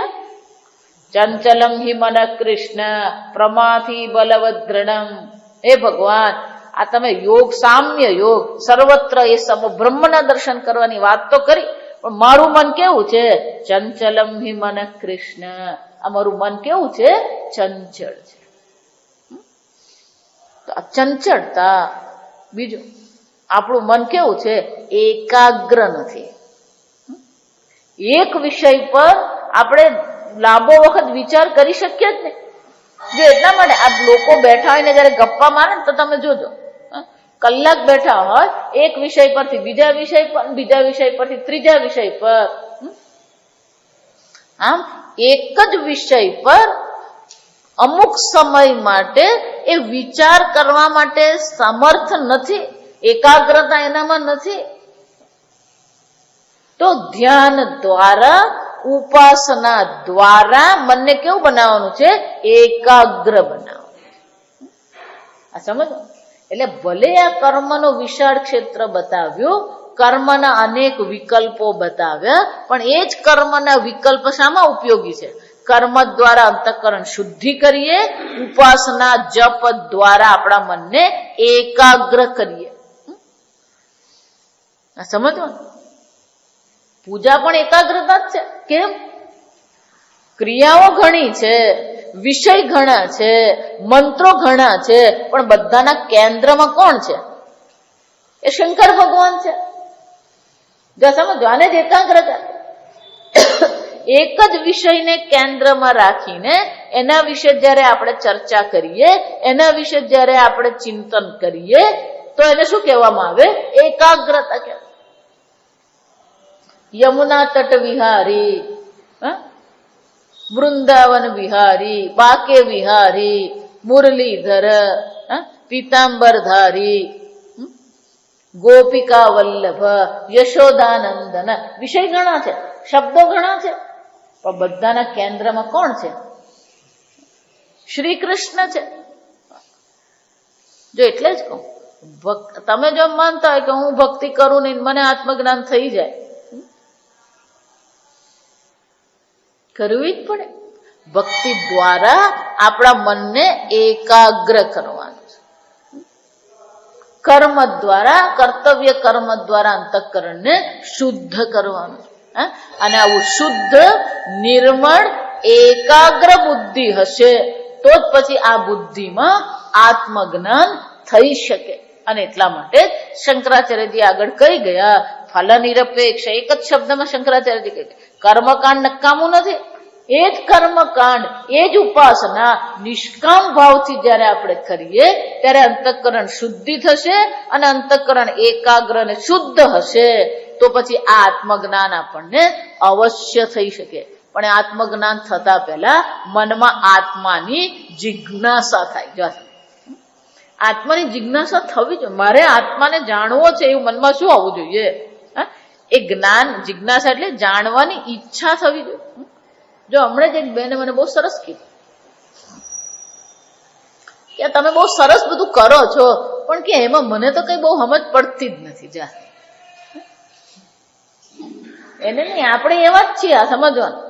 ચંચલમ હિ મન કૃષ્ણ પ્રમાથી બલવદ્રણમ. હે ભગવાન, આ તમે યોગ, સામ્ય યોગ, સર્વત્ર એ બ્રહ્મના દર્શન કરવાની વાત તો કરી, પણ મારું મન કેવું છે? ચંચલમ હિ મન કૃષ્ણ. આ મારું મન કેવું છે? ચંચળ છે. તો આ ચંચળતા. બીજું, આપણું મન કેવું છે? એકાગ્ર નથી. એક વિષય પર આપણે લાંબો વખત વિચાર કરી શકીએ જ નહીં. જો એટલા માટે આ લોકો બેઠા હોય ને જયારે ગપ્પા મારે ને તો તમે જોજો, કલાક બેઠા હોય એક વિષય પરથી બીજા વિષય પર, બીજા વિષય પરથી ત્રીજા વિષય પર. આમ એક જ વિષય પર અમુક સમય માટે એ વિચાર કરવા માટે સમર્થ નથી, એકાગ્રતા એનામાં નથી. તો ધ્યાન દ્વારા, ઉપાસના દ્વારા મનને કેવું બનાવવાનું છે? એકાગ્ર બનાવવાનું. આ સમજો. એટલે ભલે આ કર્મનો વિશાળ ક્ષેત્ર બતાવ્યું, કર્મના અનેક વિકલ્પો બતાવ્યા, પણ એ જ કર્મના વિકલ્પ શામાં ઉપયોગી છે? કર્મ દ્વારા અંતઃકરણ શુદ્ધિ કરીએ, ઉપાસના જપ દ્વારા આપણા મનને એકાગ્ર કરીએ. સમજો, પૂજા પણ એકાગ્રતા જ છે. કેમ? ક્રિયાઓ ઘણી છે, વિષય ઘણા છે, મંત્રો ઘણા છે, પણ બધાના કેન્દ્રમાં કોણ છે? એ શંકર ભગવાન છે. જો સમજો, આને જ એકાગ્રતા. એક જ વિષયને કેન્દ્રમાં રાખીને એના વિશે જયારે આપણે ચર્ચા કરીએ, એના વિશે જયારે આપણે ચિંતન કરીએ, તો એને શું કહેવામાં આવે? એકાગ્રતા કહેવાય. યમુના તટ વિહારી, વૃંદાવન વિહારી, બાકે વિહારી, મુરલીધર, પીતાંબરધારી, ગોપિકા વલ્લભ, યશોદાનંદન. વિષય ઘણા છે, શબ્દો ઘણા છે, પણ બધાના કેન્દ્રમાં કોણ છે? શ્રી કૃષ્ણ છે. જો એટલે જ કહું, તમે જો માનતા હોય કે હું ભક્તિ કરું ને મને આત્મજ્ઞાન થઈ જાય, કરવી જ પડે. ભક્તિ દ્વારા આપણા મનને એકાગ્ર કરવાનું છે. કર્મ દ્વારા, કર્તવ્ય કર્મ દ્વારા અંતઃકરણને શુદ્ધ કરવાનું છે. અને આવું શુદ્ધ, નિર્મળ, એકાગ્ર બુદ્ધિ હશે તો જ પછી આ બુદ્ધિમાં આત્મજ્ઞાન થઈ શકે. અને એટલા માટે શંકરાચાર્યજી આગળ કહી ગયા, ફલ નિરપેક્ષ. એક જ શબ્દમાં શંકરાચાર્યજી કહી ગયા, કર્મકાંડ નકામું નથી. એ જ કર્મકાંડ, એ જ ઉપાસના નિષ્કામ ભાવથી જયારે આપણે કરીએ ત્યારે અંતઃકરણ શુદ્ધિ થશે, અને અંતઃકરણ એકાગ્ર અને શુદ્ધ હશે તો પછી આ આત્મજ્ઞાન આપણને અવશ્ય થઈ શકે. પણ આત્મજ્ઞાન થતા પહેલા મનમાં આત્માની જિજ્ઞાસા થાય. આત્માની જિજ્ઞાસા થવી જોઈએ. મારે આત્માને જાણવો છે એવું મનમાં શું આવવું જોઈએ? એ જ્ઞાન, જિજ્ઞાસા એટલે જાણવાની ઈચ્છા થવી જોઈએ. જો હમણાં જ એક બેને મને બહુ સરસ કીધું કે તમે બહુ સરસ બધું કરો છો, પણ કે એમાં મને તો કઈ બહુ સમજ પડતી જ નથી. જા એને નહીં, આપણે એવા જ છીએ. આ સમજવાનું,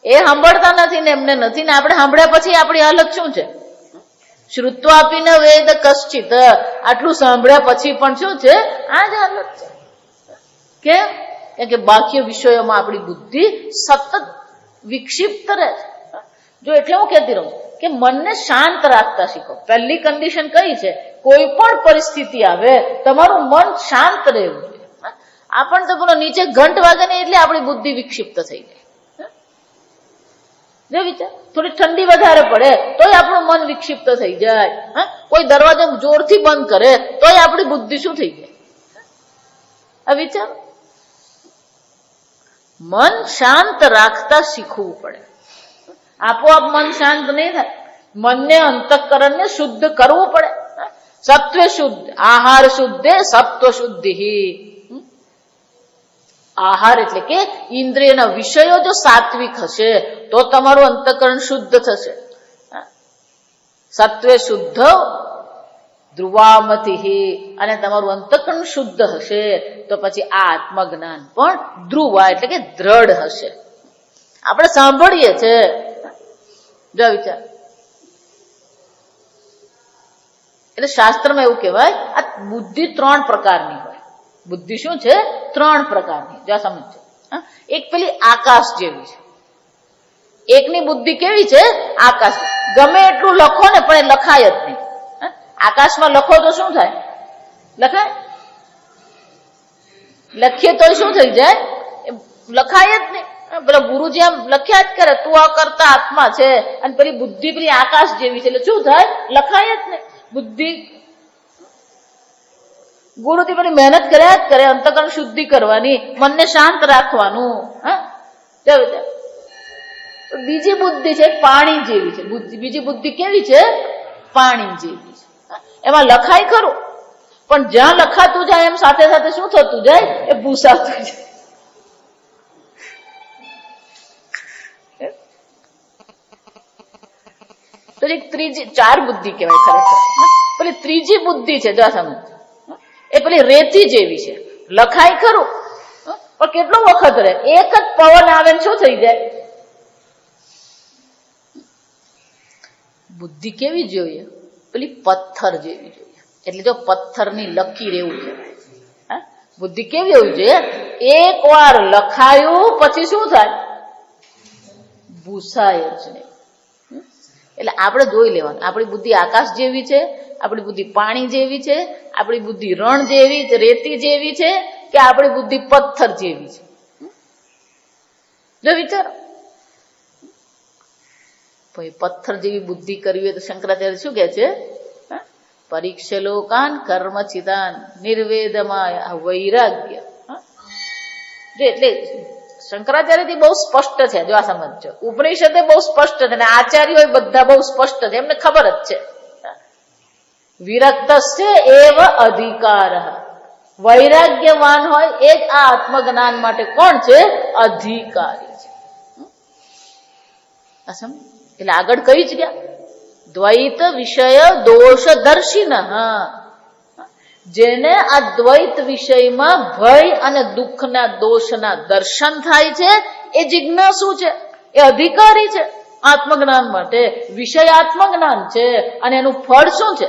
એ સાંભળતા નથી ને એમને નથી, ને આપણે સાંભળ્યા પછી આપણી હાલત શું છે? શ્રુત્વા આપીને વેદ કશ્ચિત. આટલું સાંભળ્યા પછી પણ શું છે? આ જ હાલત છે. કેમ? કે બાહ્ય વિષયોમાં આપણી બુદ્ધિ સતત વિક્ષિપ્ત રહે છે. જો એટલે હું કહેતી રહું કે મનને શાંત રાખતા શીખો. પહેલી કન્ડિશન કઈ છે? કોઈ પણ પરિસ્થિતિ આવે તમારું મન શાંત રહેવું જોઈએ. આપણને તો બોલો નીચે ઘંટ વાગે ને એટલે આપણી બુદ્ધિ વિક્ષિપ્ત થઈ જાય. જો વિચાર, થોડી ઠંડી વધારે પડે તોય આપણું મન વિક્ષિપ્ત થઈ જાય. કોઈ દરવાજો જોરથી બંધ કરે તોય આપણી બુદ્ધિ શું થઈ જાય? આ વિચાર, મન શાંત રાખતા શીખવું પડે. આપોઆપ મન શાંત નહીં થાય. મનને, અંતઃકરણને શુદ્ધ કરવું પડે. સત્વ શુદ્ધ, આહાર શુદ્ધે સત્વ શુદ્ધિ. આહાર એટલે કે ઇન્દ્રિયના વિષયો જો સાત્વિક હશે તો તમારું અંતઃકરણ શુદ્ધ થશે. સત્વે શુદ્ધ ધ્રુવામતિ, અને તમારું અંતઃકરણ શુદ્ધ હશે તો પછી આ આત્મજ્ઞાન પણ ધ્રુવા એટલે કે દ્રઢ હશે. આપણે સાંભળીએ છે, જો વિચાર, એટલે શાસ્ત્રમાં એવું કહેવાય આ બુદ્ધિ 3 પ્રકારની હોય. બુદ્ધિ શું છે? 3 પ્રકારની. જો સમજો, એક પેલી આકાશ જેવી છે. એકની બુદ્ધિ કેવી છે? આકાશ. ગમે એટલું લખો ને પણ એ લખાય જ નહીં. આકાશમાં લખો તો શું થાય? લખાય? લખીએ તો શું થઈ જાય? લખાય જ નહીં. પેલા ગુરુજી આમ લખ્યા જ કરે, તું આ કરતા આત્મા છે, અને પેલી બુદ્ધિ પેલી આકાશ જેવી છે, એટલે શું થાય? લખાય જ નહીં. બુદ્ધિ ગુરુજી પેલી મહેનત કર્યા જ કરે, અંતઃકરણ શુદ્ધિ કરવાની, મનને શાંત રાખવાનું. બીજી બુદ્ધિ છે પાણી જેવી છે. બીજી બુદ્ધિ કેવી છે? પાણી જેવી છે. એમાં લખાય ખરું, પણ જ્યાં લખાતું જાય એમ સાથે સાથે શું થતું જાય? એ ભૂસાતું જાય. તો એક ત્રીજી, 4 બુદ્ધિ કહેવાય ખરેખર. પેલી ત્રીજી બુદ્ધિ છે, જો સમજ, એ પેલી રેતી જેવી છે. લખાય ખરું પણ કેટલો વખત રહે? એક જ પવન આવે ને શું થઈ જાય? બુદ્ધિ કેવી જોઈએ? પેલી પથ્થર જેવી જોઈએ. એટલે જો પથ્થરની લકીર એવું કહેવાય. બુદ્ધિ કેવી હોવી જોઈએ? એક વાર લખાયું પછી શું થાય? ભૂસાય જ નહીં. એટલે આપણે જોઈ લેવાનું, આપણી બુદ્ધિ આકાશ જેવી છે, આપણી બુદ્ધિ પાણી જેવી છે, આપણી બુદ્ધિ રણ જેવી, રેતી જેવી છે, કે આપણી બુદ્ધિ પથ્થર જેવી છે? જો વિચારો. પથ્થર જેવી બુદ્ધિ કરવી હોય તો શંકરાચાર્ય શું કે છે? પરીક્ષલોકાન કર્મચિદાન નિર્વેદમાય વૈરાગ્ય. એટલે શંકરાચાર્યથી બહુ સ્પષ્ટ છે. જો આ સમજો, ઉપનિષદે બહુ સ્પષ્ટ છે અને આચાર્યો બધા બહુ સ્પષ્ટ છે, એમને ખબર જ છે. વિરક્તસ્ય એવ અધિકાર. વૈરાગ્યવાન હોય એ જ આ આત્મજ્ઞાન માટે કોણ છે? અધિકારી છે. એટલે આગળ કઈ જ ગયા? દ્વૈત વિષય દોષ દર્શિન. જેને આ દ્વૈત વિષયમાં ભય અને દુઃખના દોષના દર્શન થાય છે એ જિજ્ઞાસુ છે, એ અધિકારી છે આત્મજ્ઞાન માટે. વિષય આત્મજ્ઞાન છે અને એનું ફળ શું છે?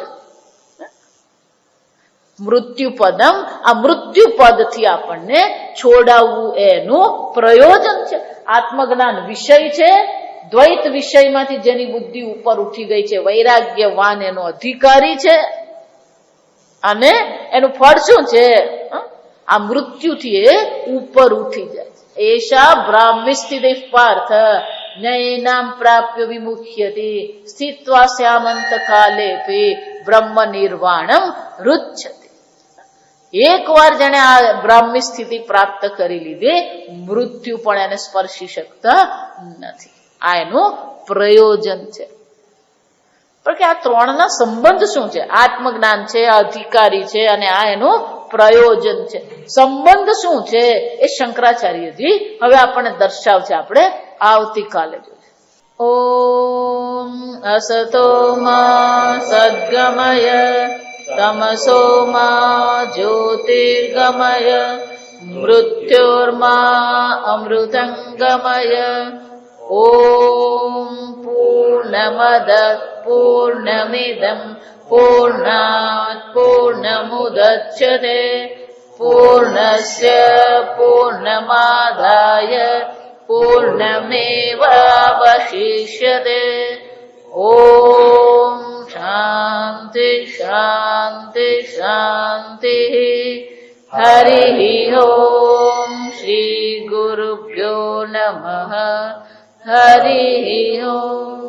મૃત્યુપદમ. આ મૃત્યુપદથી આપણને છોડાવવું એનું પ્રયોજન છે. આત્મજ્ઞાન વિષય છે. દ્વૈત વિષયમાંથી જેની બુદ્ધિ ઉપર ઉઠી ગઈ છે, વૈરાગ્યવાન એનો અધિકારી છે. અને એનું ફળ શું છે? આ મૃત્યુથી એ ઉપર ઉઠી જાય છે. એશા બ્રાહ્મી સ્થિતિ પાર્થ નયનામ પ્રાપ્ય વિમુખ્યતે સ્થિત્વા શ્યામંત કાલે બ્રહ્મ નિર્વાણમ રુચ્છતે. એક વાર જેને આ બ્રાહ્મી સ્થિતિ પ્રાપ્ત કરી લીધી, મૃત્યુ પણ એને સ્પર્શી શકતા નથી. આ એનું પ્રયોજન છે. પણ કે આ ત્રણના સંબંધ શું છે? આત્મજ્ઞાન છે, અધિકારી છે, અને આ એનું પ્રયોજન છે. સંબંધ શું છે એ શંકરાચાર્યજી હવે આપણને દર્શાવશે. આપણે આવતીકાલે જોઈએ. ઓમ અસતો માં સદ્ગમય તમસો માં જ્યોતિર્ગમય મૃત્યોર્મા અમૃતંગમય. ઓમ પૂર્ણમદ પૂર્ણમિદં પૂર્ણાત પૂર્ણમુદચ્યતે પૂર્ણસ્ય પૂર્ણમાદાય પૂર્ણમેવાવશિષ્યતે. ઓમ શાંતિ શાંતિ શાંતિ. હરિ ઓમ શ્રી ગુરુભ્યો નમઃ. હરિ ઓમ.